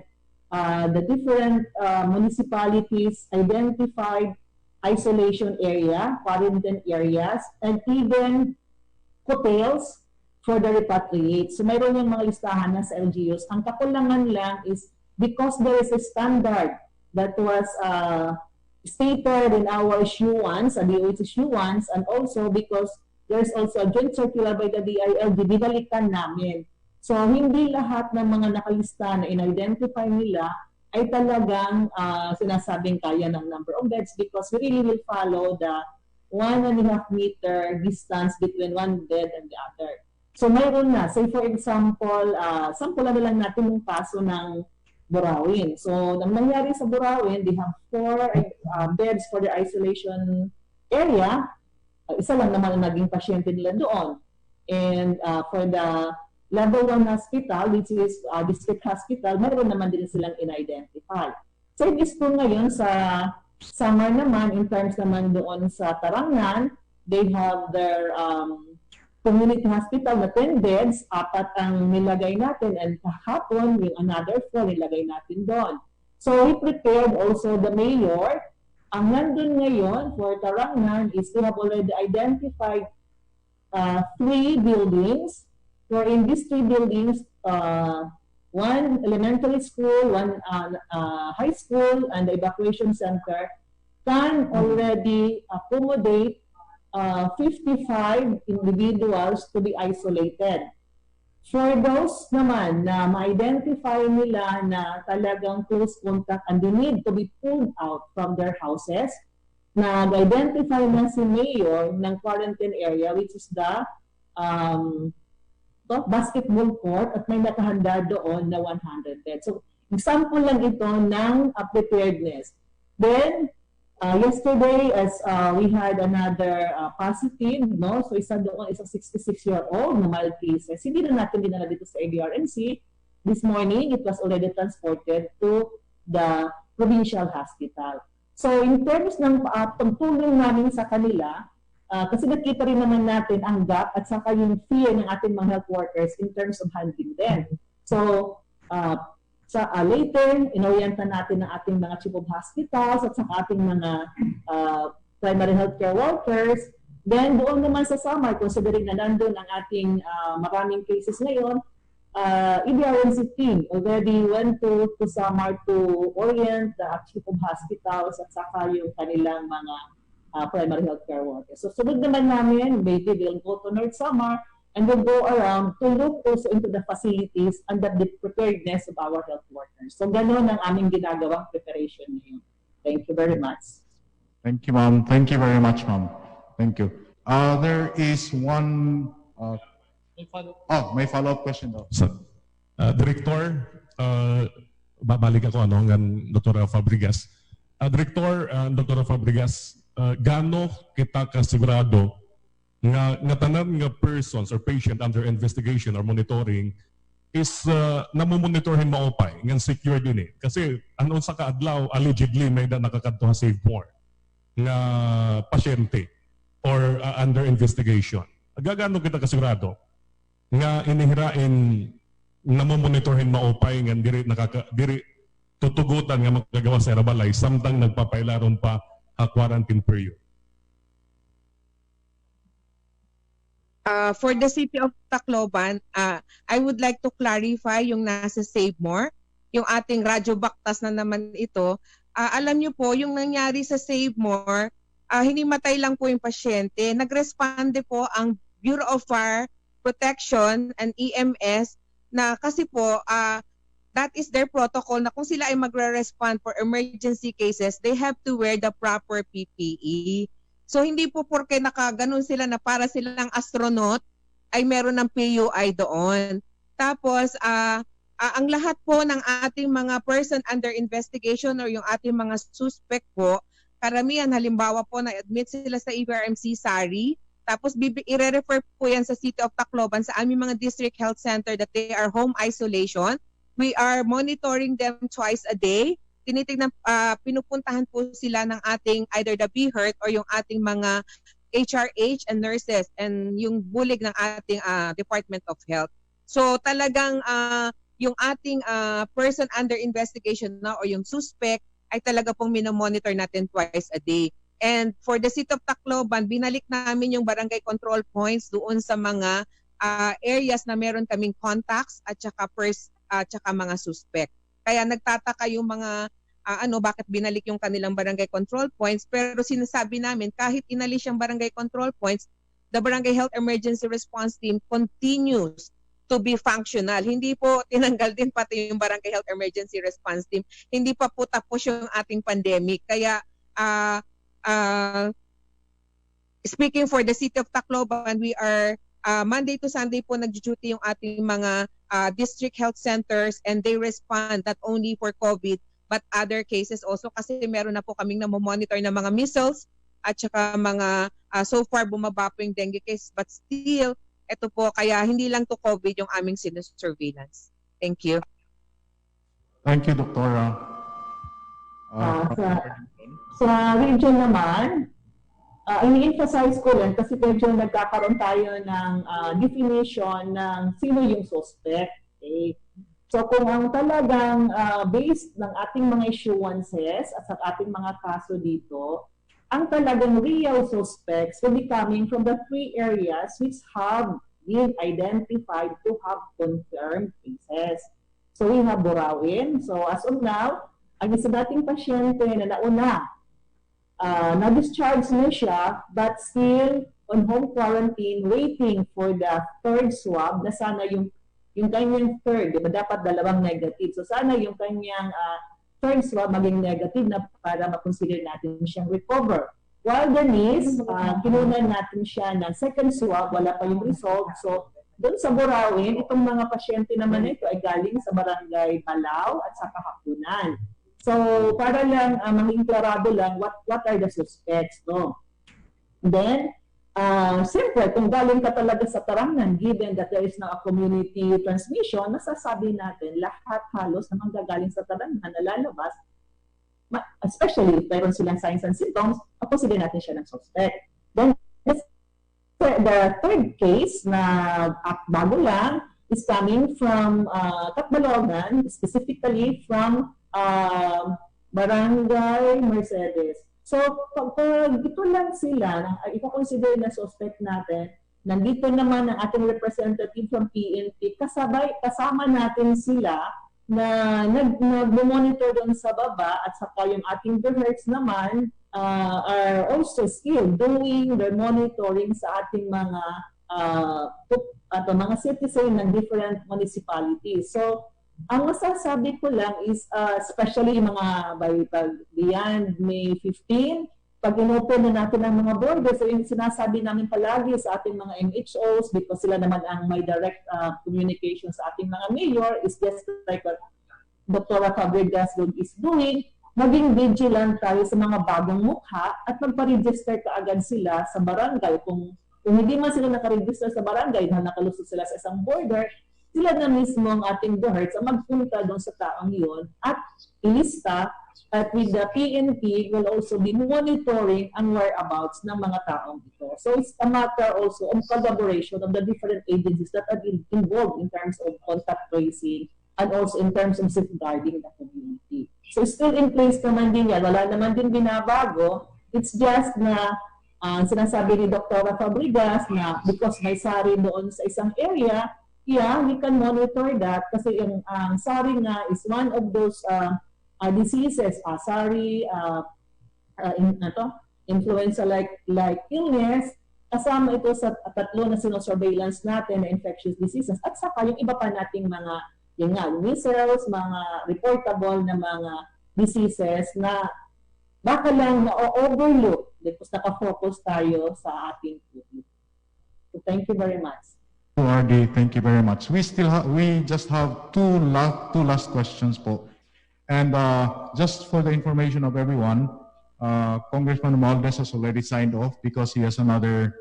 the different municipalities identified isolation area, quarantine areas, and even hotels for the repatriate. So mayroon yung mga listahan na sa LGUs. Ang kakulangan lang is because there is a standard that was stated in our issuance, DOH issuance, and also because there's also a joint circular by the DILG, binalikan namin. So hindi lahat ng mga nakalista na in-identify nila ay talagang sinasabing kaya ng number of beds because we really will follow the 1.5 meter distance between one bed and the other. So mayroon na. Say for example, sample na lang natin yung kaso ng Burawin. So nang nangyari sa Burawin, they have 4 beds for the isolation area. Isa lang naman ang naging pasyente nila doon. And for the level 1 hospital, which is district hospital, mayroon naman din silang in-identify. So this po ngayon sa summer naman, in terms naman doon sa Tarangan, they have their community hospital na 10 beds, 4 ang nilagay natin, and kahapon yung another 4 nilagay natin doon. So we prepared also the mayor. Ang nandun ngayon for Tarangan is we have already identified 3 buildings. For in these 3 buildings, 1 elementary school, 1 high school, and the evacuation center can already accommodate 55 individuals to be isolated. For those naman na ma-identify nila na talagang close contact and they need to be pulled out from their houses, nag-identify na si Mayor ng quarantine area, which is the basketball court, at may nakahanda doon na 100 beds. So, example lang ito ng preparedness. Then, yesterday, as we had another positive, no? So isa doon, isang 66-year-old na mild cases. Hindi na natin dinala dito sa ABRNC. This morning, it was already transported to the provincial hospital. So in terms ng pagtulong namin sa kanila, kasi nakita rin naman natin ang gap at saka yung fear ng ating mga health workers in terms of handling them. So, later, inorientan natin ang ating mga chief of hospitals at saka ating mga primary healthcare workers. Then, doon naman sa summer, considering na nandun ang ating maraming cases ngayon, EBRNC team already went to summer to orient the chief of hospitals at saka yung kanilang mga primary healthcare workers. So, sunod naman namin, maybe we'll go to North Summer and we'll go around to look also into the facilities and the preparedness of our health workers. So, gano'n ang aming ginagawang preparation ngayon. Thank you very much. Thank you, ma'am. Thank you very much, ma'am. Thank you. There is one... may follow-up question daw. Director, babalik ako hanggang Dr. Fabregas. Director, Dr. Fabregas, gaano kita kasigurado nga tanan nga persons or patient under investigation or monitoring is namomonitorhin maupay nga secure din kasi anon sa kaadlaw allegedly may nakakadto sa save more nga pasyente or under investigation. Gagano kita kasigurado nga inihirain namomonitorhin maupay nga diri tutugutan nga magagawa sa Rabalay samtang nagpapailaron pa quarantine period. For the city of Tacloban, I would like to clarify yung nasa Save More. Yung ating radyo baktas na naman ito, alam niyo po, yung nangyari sa Save More, hinimatay lang po yung pasyente. Nagresponde po ang Bureau of Fire Protection and EMS na kasi po, that is their protocol na kung sila ay magre-respond for emergency cases, they have to wear the proper PPE. So hindi po porke nakaganon sila na para silang astronaut ay meron ng PUI doon. Tapos, ang lahat po ng ating mga person under investigation or yung ating mga suspect po, karamihan halimbawa po na-admit sila sa EVRMC SARI, tapos i-refer po yan sa City of Tacloban sa aming mga district health center that they are home isolation. We are monitoring them twice a day. Tinitignan, pinupuntahan po sila ng ating either the BHERT or yung ating mga HRH and nurses and yung bulig ng ating Department of Health. So talagang yung ating person under investigation na o yung suspect ay talaga pong minomonitor natin twice a day. And for the City of Tacloban, binalik namin yung barangay control points doon sa mga areas na meron kaming contacts at saka mga suspect. Kaya nagtataka yung mga bakit binalik yung kanilang barangay control points, pero sinasabi namin kahit inalis yung barangay control points, the Barangay Health Emergency Response Team continues to be functional. Hindi po tinanggal din pati yung Barangay Health Emergency Response Team. Hindi pa po tapos yung ating pandemic. Kaya speaking for the City of Tacloban, we are Monday to Sunday po nag-duty yung ating mga district health centers, and they respond not only for COVID but other cases also, kasi meron na po kaming namomonitor ng mga measles at saka mga so far bumaba po yung dengue case, but still ito po, kaya hindi lang to COVID yung aming surveillance. Thank you. Thank you, Doktora. Sa region naman, ini-emphasize ko lang kasi medyo nagkakaroon tayo ng definition ng sino yung suspect. Okay? So kung ang talagang based ng ating mga issuances at sa ating mga kaso dito, ang talagang real suspects will be coming from the 3 areas which have been identified to have confirmed cases. So we have Burawin. So as of now, ang isa dating pasyente na nauna, na-discharge na siya but still on home quarantine waiting for the 3rd swab na sana yung kanyang 3rd, diba dapat 2 negative. So sana yung kanyang 3rd swab maging negative na para makonsider natin siyang recover. While Denise, kinunan natin siya ng 2nd swab, wala pa yung result. So doon sa Burawin, itong mga pasyente naman ito ay galing sa barangay Balao at sa Kahapunan. So para lang maging klarado lang what are the suspects, no? Then siyempre, kung galing ka talaga sa tarangan, given that there is now a community transmission, nasasabi natin lahat halos na manggagaling sa tarangan na lalabas, especially if mayroon silang signs and symptoms, consider natin siya ng suspect. Then, the 3rd case na bago lang is coming from Catbalogan, specifically from Barangay Mercedes. So, pag ito lang sila, ito-consider na suspect natin, nandito naman ang ating representative from PNP, kasama natin sila na nag-monitor doon sa baba at saka yung ating BHERTs naman are also still doing their monitoring sa ating mga citizen ng different municipalities. So, ang masasabi ko lang is, especially yung mga beyond May 15, pag inopen na natin ang mga borders, so yung sinasabi namin palagi sa ating mga MHOs, because sila naman ang may direct communication sa ating mga mayor, is just like what Dr. Fabregas is doing, maging vigilant tayo sa mga bagong mukha at magpa-register kaagad sila sa barangay. Kung hindi man sila nakaregister sa barangay, na nakalusot sila sa isang border, sila na mismo ang ating BHERTs ang magpunta doon sa taong yun at ilista, at with the PNP will also be monitoring ang whereabouts ng mga taong ito. So it's a matter also of collaboration of the different agencies that are involved in terms of contact tracing and also in terms of safeguarding the community. So still in place naman din yan, wala naman din binabago. It's just na sinasabi ni Dr. Fabregas na because may SARI doon sa isang area, yeah, we can monitor that kasi yung SARI nga is one of those diseases, SARI, influenza-like illness, kasama ito sa tatlo na sino-surveillance natin na infectious diseases. At saka yung iba pa nating mga, yun nga, measles, mga reportable na mga diseases na baka lang na-overlook because naka-focus tayo sa ating public. So thank you very much. RD, thank you very much. We just have two last questions po. And just for the information of everyone, Congressman Romualdez has already signed off because he has another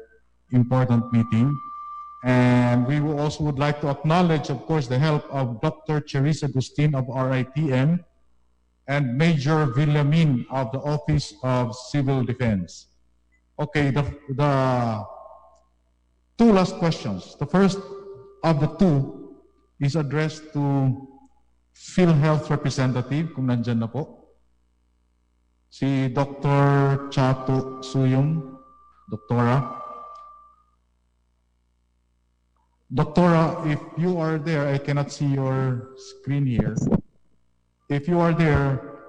important meeting. And we also would like to acknowledge, of course, the help of Dr. Cherise Agustin of RITM and Major Villamin of the Office of Civil Defense. Okay, the two last questions. The first of the two is addressed to PhilHealth representative, kung nandyan na po. Si Dr. Chato Suyong, Doktora. Doktora, if you are there, I cannot see your screen here. If you are there,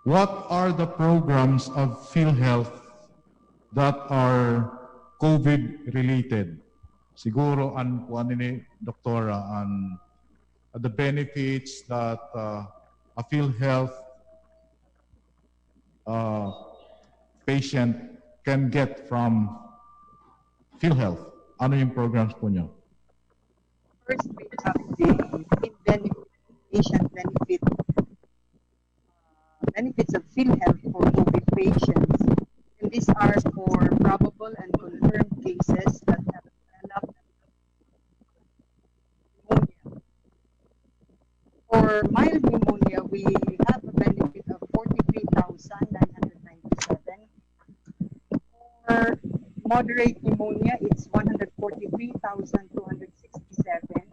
what are the programs of PhilHealth that are COVID-related? Siguro, kuan ni Doktora, the benefits that a PhilHealth patient can get from PhilHealth. Ano yung programs po nyo? First, we have the patient benefits of PhilHealth for COVID patients. And these are for probable and confirmed cases that have developed pneumonia. For mild pneumonia, we have a benefit of 43,997. For moderate pneumonia, it's 143,267. And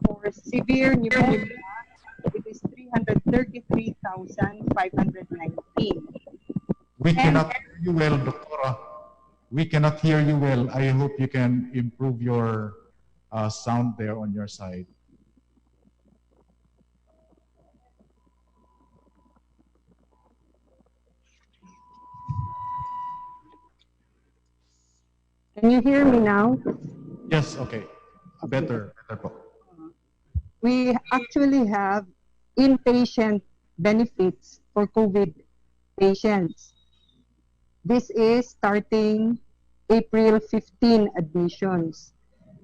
for severe pneumonia, it is 333,519. We cannot hear you well, Doktora. We cannot hear you well. I hope you can improve your sound there on your side. Can you hear me now? Yes, okay. Better po. We actually have inpatient benefits for COVID patients. This is starting April 15 admissions,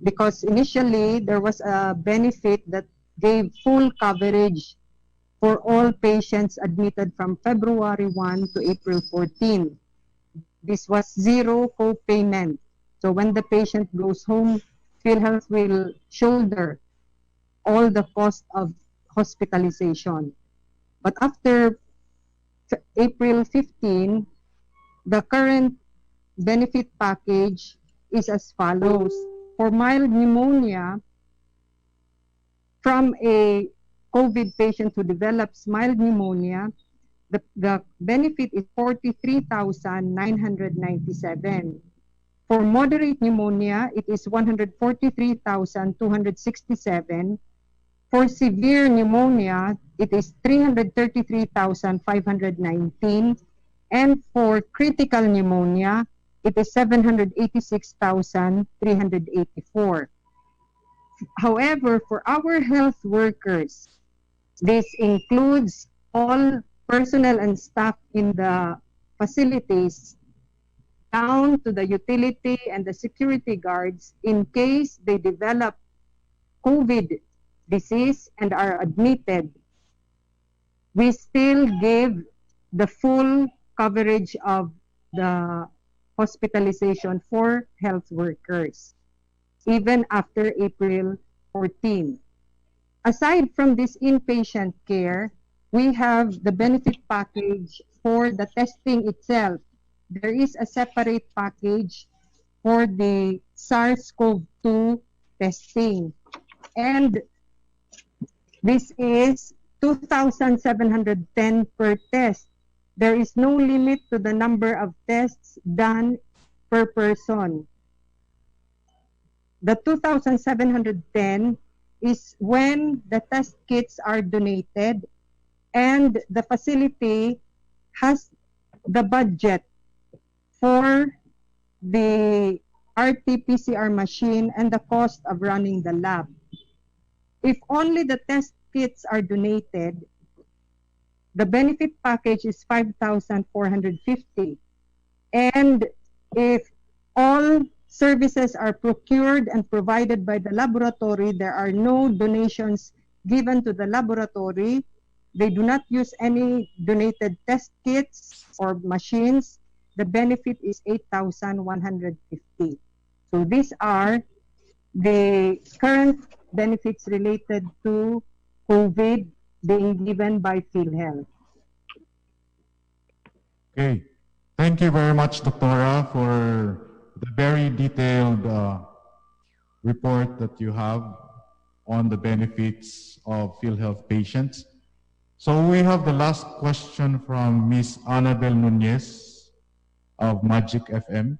because initially there was a benefit that gave full coverage for all patients admitted from February 1 to April 14. This was zero co-payment. So when the patient goes home, PhilHealth will shoulder all the cost of hospitalization. But after April 15, the current benefit package is as follows. For mild pneumonia, from a COVID patient who develops mild pneumonia, the benefit is 43,997. For moderate pneumonia, it is 143,267. For severe pneumonia, it is 333,519. And for critical pneumonia, it is 786,384. However, for our health workers, this includes all personnel and staff in the facilities, down to the utility and the security guards, in case they develop COVID disease and are admitted. We still give the full coverage of the hospitalization for health workers, even after April 14. Aside from this inpatient care, we have the benefit package for the testing itself. There is a separate package for the SARS-CoV-2 testing. And this is 2,710 per test. There is no limit to the number of tests done per person. The 2,710 is when the test kits are donated, and the facility has the budget for the RT-PCR machine and the cost of running the lab. If only the test kits are donated, the benefit package is 5,450. And if all services are procured and provided by the laboratory, there are no donations given to the laboratory, they do not use any donated test kits or machines, the benefit is 8,150. So these are the current benefits related to COVID being given by PhilHealth. Okay. Thank you very much, Doctora, for the very detailed report that you have on the benefits of PhilHealth patients. So we have the last question from Ms. Annabel Nunez of Magic FM.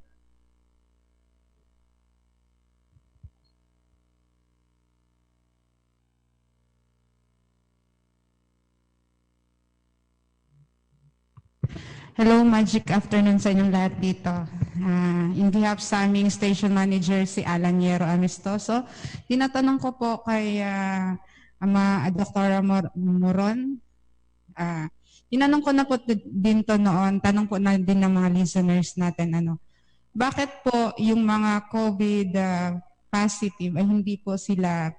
Hello, magic afternoon sa inyong lahat dito. In behalf sa aming station manager, si Alan Yero Amistoso, tinatanong ko po kay Dr. Moron. Tinanong ko na po din to noon, tanong po na din ng mga listeners natin, bakit po yung mga COVID positive ay hindi po sila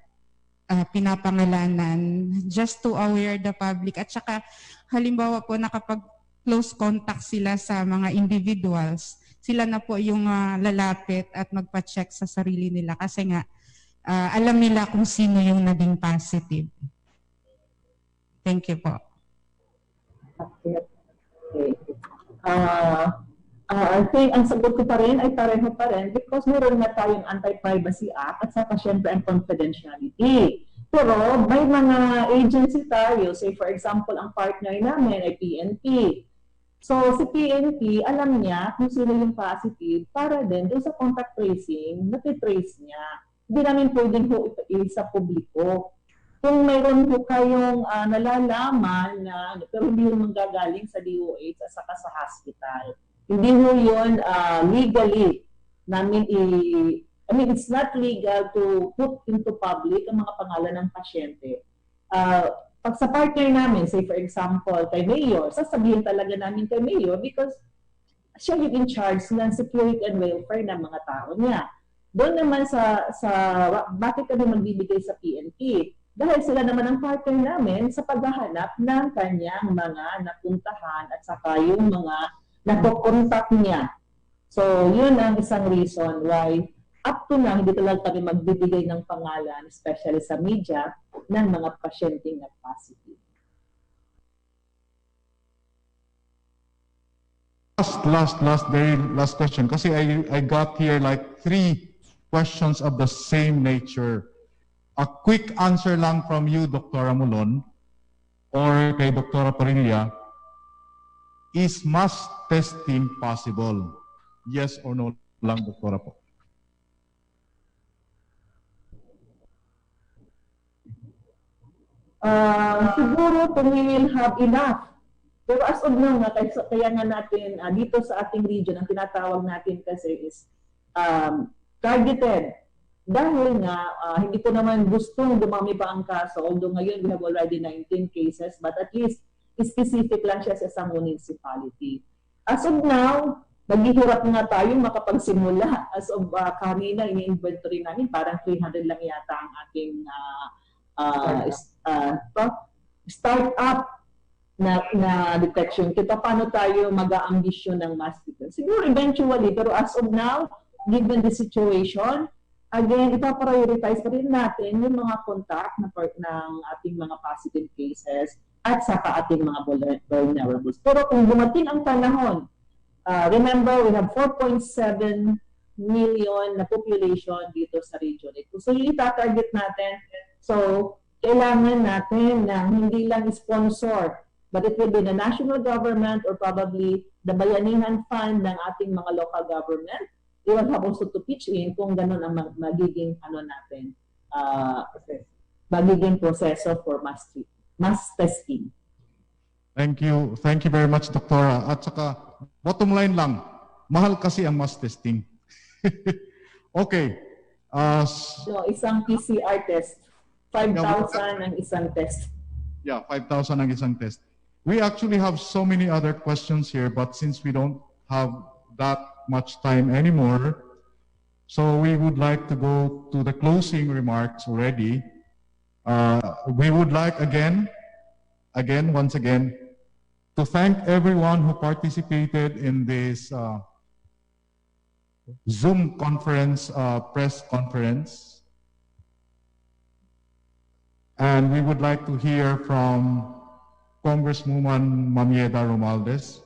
pinapangalanan, just to aware the public, at saka halimbawa po na kapag close contact sila sa mga individuals, sila na po yung lalapit at magpa-check sa sarili nila kasi nga alam nila kung sino yung naging positive. Thank you po. Okay. I think ang sagot ko pa rin ay pareho pa rin because meron na tayong Anti-Privacy Act at saka syempre ang confidentiality. Pero may mga agency tayo, say for example, ang partner namin ay PNP. So si PNP, alam niya kung sino yung positive para din doon sa contact tracing, natitrace niya. Hindi namin pwedeng sa publiko. Kung mayroon po kayong nalalaman na pero hindi yung manggagaling sa DOH at saka sa hospital, hindi mo yun legally namin I mean, it's not legal to put into public ang mga pangalan ng pasyente. Pag sa partner namin, say for example, kay Mayor, sasabihin talaga namin kay Mayor because siya yung in charge ng security and welfare ng mga tao niya. Doon naman sa bakit kami magbibigay sa PNP? Dahil sila naman ang partner namin sa paghahanap ng kanyang mga napuntahan at saka yung mga nakokontak niya. So, yun ang isang reason why up to now, hindi talaga kami magbibigay ng pangalan, especially sa media, ng mga pasyenteng nag-positive. Very last question. Kasi I got here like 3 questions of the same nature. A quick answer lang from you, Dr. Mulon, or kay Dr. Parilla. Is mass testing possible? Yes or no lang, Dr. po. Siguro kung we will have enough. Pero as of now, kaya nga natin dito sa ating region, ang tinatawag natin kasi is targeted. Dahil nga, hindi ko naman gustong dumami pa ang kaso, although ngayon we have already 19 cases, but at least specific lang siya sa isang municipality. As of now, naghihirap nga tayo makapagsimula. As of kanina, ini-inventory namin, parang 300 lang yata ang aking start-up na detection kit. Paano tayo mag-aambisyon ng mass detection? Siguro eventually, pero as of now, given the situation, again, ipaprioritize pa rin natin yung mga contact na part ng ating mga positive cases at saka ating mga vulnerables. Pero kung dumating ang panahon, remember, we have 4.7 million na population dito sa region. So, yung itatarget natin, so, kailangan natin na hindi lang sponsor, but it will be the national government or probably the Bayanihan Fund ng ating mga local government. They will have also to pitch in kung ganun ang magiging magiging proseso for mass testing. Thank you. Thank you very much, Doktora. At saka, bottom line lang, mahal kasi ang mass testing. Okay. So, isang PCR test. 5,000 ang isang test. Yeah, 5,000 ang isang test. We actually have so many other questions here, but since we don't have that much time anymore, so we would like to go to the closing remarks already. We would like once again, to thank everyone who participated in this Zoom conference, press conference. And we would like to hear from Congresswoman Mamieda Romualdez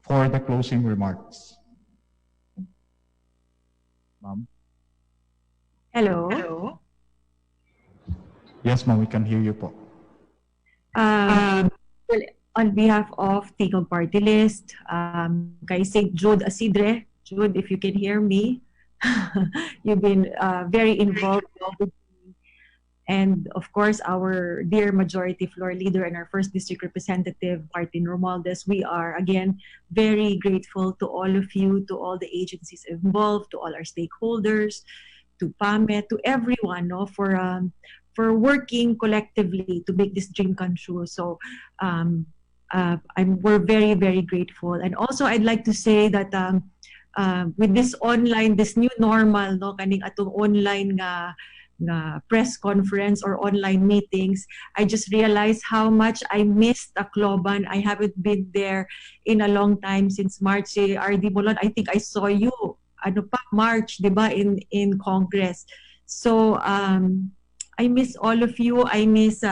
for the closing remarks. Ma'am? Hello. Yes, ma'am, we can hear you po. Well, on behalf of Tingog Party List, kay St. Jude Asidre, Jude, if you can hear me, you've been very involved with me. And of course, our dear majority floor leader and our first district representative, Martin Romualdez, we are again very grateful to all of you, to all the agencies involved, to all our stakeholders, to PAMET, to everyone, no, for working collectively to make this dream come true. So we're very, very grateful. And also, I'd like to say that with this online, this new normal, no, kaning atong online nga press conference or online meetings, I just realized how much I missed Tacloban. I haven't been there in a long time since March. RD Molon, I think I saw you, March, diba, in Congress. So, I miss all of you. I miss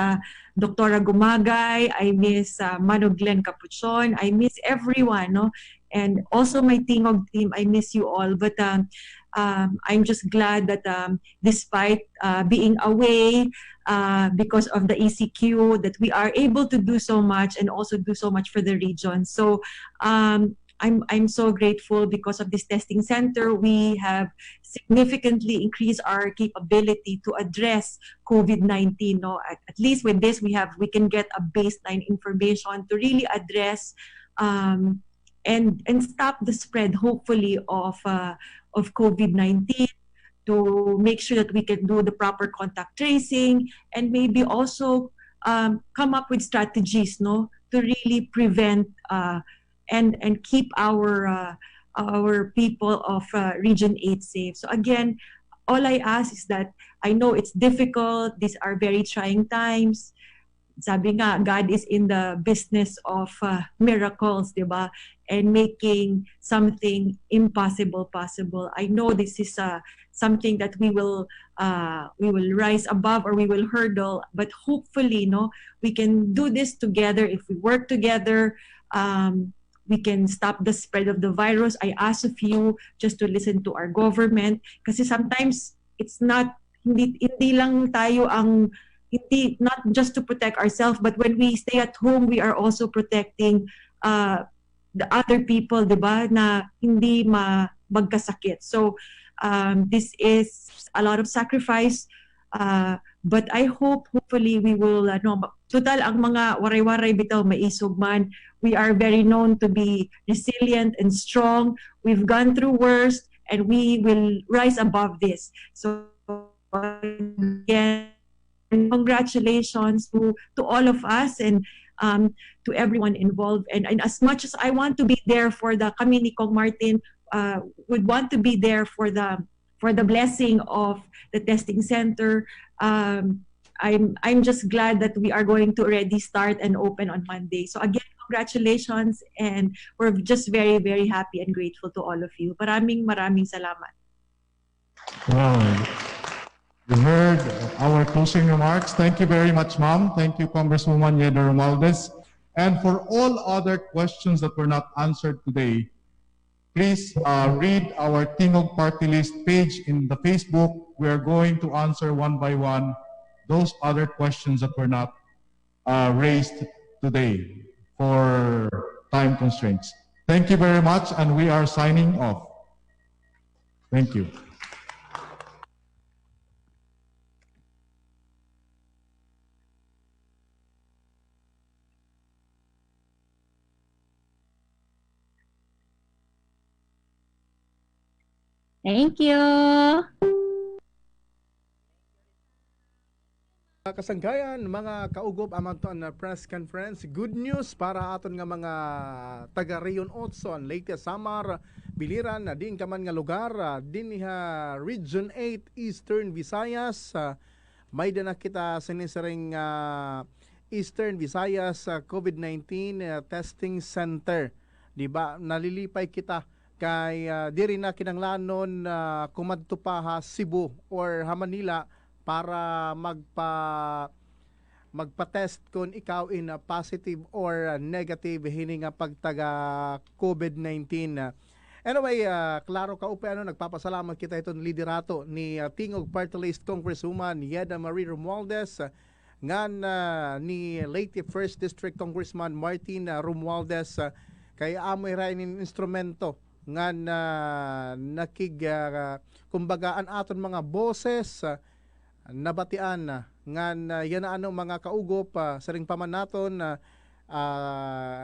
Doktora Gumagay. I miss Mano Glenn Capuchon. I miss everyone, no? And also my Tingog team, I miss you all. But I'm just glad that despite being away because of the ECQ, that we are able to do so much and also do so much for the region. So I'm so grateful because of this testing center. We have significantly increased our capability to address COVID-19. No, at least with this, we can get a baseline information to really address and stop the spread, hopefully, of COVID-19, to make sure that we can do the proper contact tracing and maybe also come up with strategies, no, to really prevent and keep our people of Region 8 safe. So again, all I ask is that I know it's difficult. These are very trying times. Sabi nga, God is in the business of miracles, diba? And making something impossible possible. I know this is something that we will rise above or we will hurdle, but hopefully, no, we can do this together. If we work together, we can stop the spread of the virus. I ask of you just to listen to our government, kasi sometimes it's not hindi lang tayo ang not just to protect ourselves, but when we stay at home, we are also protecting the other people, diba, na hindi magkasakit. So this is a lot of sacrifice, but I hopefully we will total ang mga waray-waray bitaw maisog man. We are very known to be resilient and strong. We've gone through worse and we will rise above this. So again, congratulations to all of us and to everyone involved. And as much as I want to be there for the kami ni Kong Martin would want to be there for the blessing of the testing center. I'm just glad that we are going to already start and open on Monday. So again, congratulations, and we're just very, very happy and grateful to all of you. Maraming salamat. Wow. You heard our closing remarks. Thank you very much, Ma'am. Thank you, Congresswoman Yeda Romualdez. And for all other questions that were not answered today, please read our Tingog Party List page in the Facebook. We are going to answer one by one those other questions that were not raised today for time constraints. Thank you very much, and we are signing off. Thank you. Thank you. Mga kasangkayan, mga kaugop amanton na press conference. Good news para aton nga mga taga Region 8 latest summer biliran na din kaman nga lugar din ha Region 8 Eastern Visayas. May na kita sinisaring Eastern Visayas COVID-19 testing center. Di ba? Nalilipay kita kay diri na kinanglanon kumadto pa ha Cebu or ha Manila para magpa-test kung ikaw in positive or negative hini nga pagtaga COVID-19. Anyway, klaro ka upe nagpapasalamat kita itong liderato ni Tingog Party List Congresswoman Yeda Marie Romualdez ngan ni late 1st District Congressman Martin Romualdez kay amoy rainin instrumento ngan kumbaga an aton mga boses nabatian ngan yan mga kaugop sa ring paman naton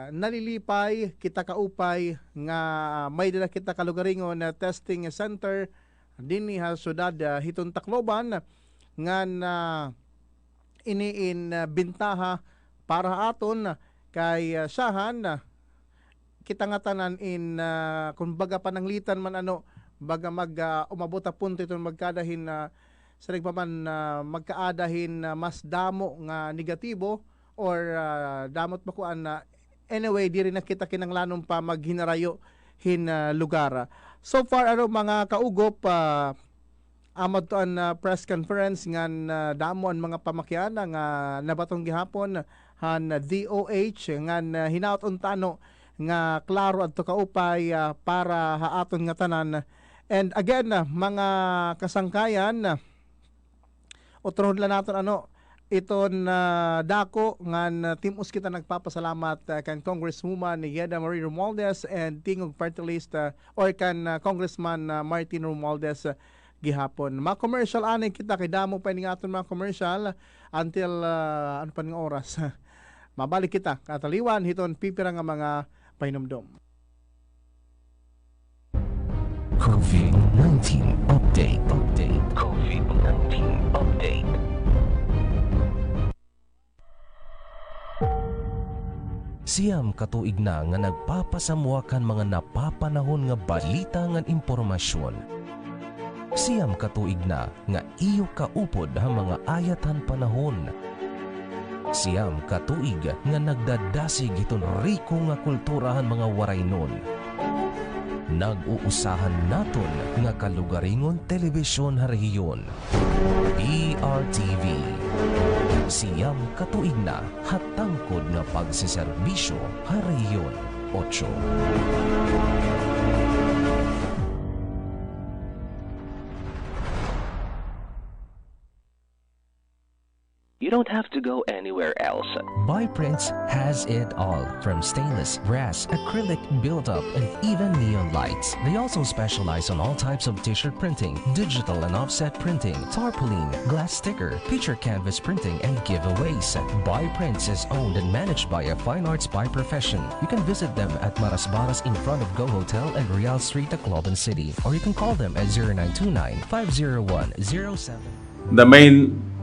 nalilipay kita kaupay nga may dala kita kalugaringon na testing center dinhi ha syudad hiton Tacloban ngan iniin bintaha para aton kay sahan kita nga tanan in kumbaga pananglitan man baga umabot a punto itong magkadahin sa nagpaman magkaadahin mas damo nga negatibo or damot makuan anyway di rin na kita kinanglanon pa maghinarayo lugar. So far mga kaugop amad to an press conference ngan damo ang mga pamakyan nga nabatong gihapon han DOH ngan hinaot untano nga klaro adto kaupay para haaton nga tanan. And again mga kasangkayan utrohon lang natin iton dako ngan timus kita nagpapasalamat kan Congresswoman Yeda Marie Romualdez and Tingog Party List or kan Congressman Martin Romualdez gihapon. Mga commercial ani kita kay damo pa ni aton mga commercial until ano pa nga oras. Mabalik kita kataliwan hiton pipira nga mga pahinumdom. COVID-19 update. COVID-19 update. Siyam katuig na nga nagpapasamuakan mga napapanahon nga balita nga impormasyon. Siyam katuig na nga iyo kaupod ha mga ayatan panahon. Siyam katuig nga nagdadasig iton riko nga kulturahan mga waraynon. Nag-uusahan naton nga kalugaringon telebisyon ha rehiyon. PRTV. Siyam katuig na hatangkod nga pagsiserbisyo ha rehiyon 8. You don't have to go anywhere else. Byprints has it all, from stainless, brass, acrylic, build-up, and even neon lights. They also specialize on all types of t-shirt printing, digital and offset printing, tarpaulin, glass sticker, picture canvas printing, and giveaways. Byprints is owned and managed by a fine arts by profession. You can visit them at Marasbaras in front of Go Hotel and Real Street, Tacloban City, or you can call them at 0929-501-07. The main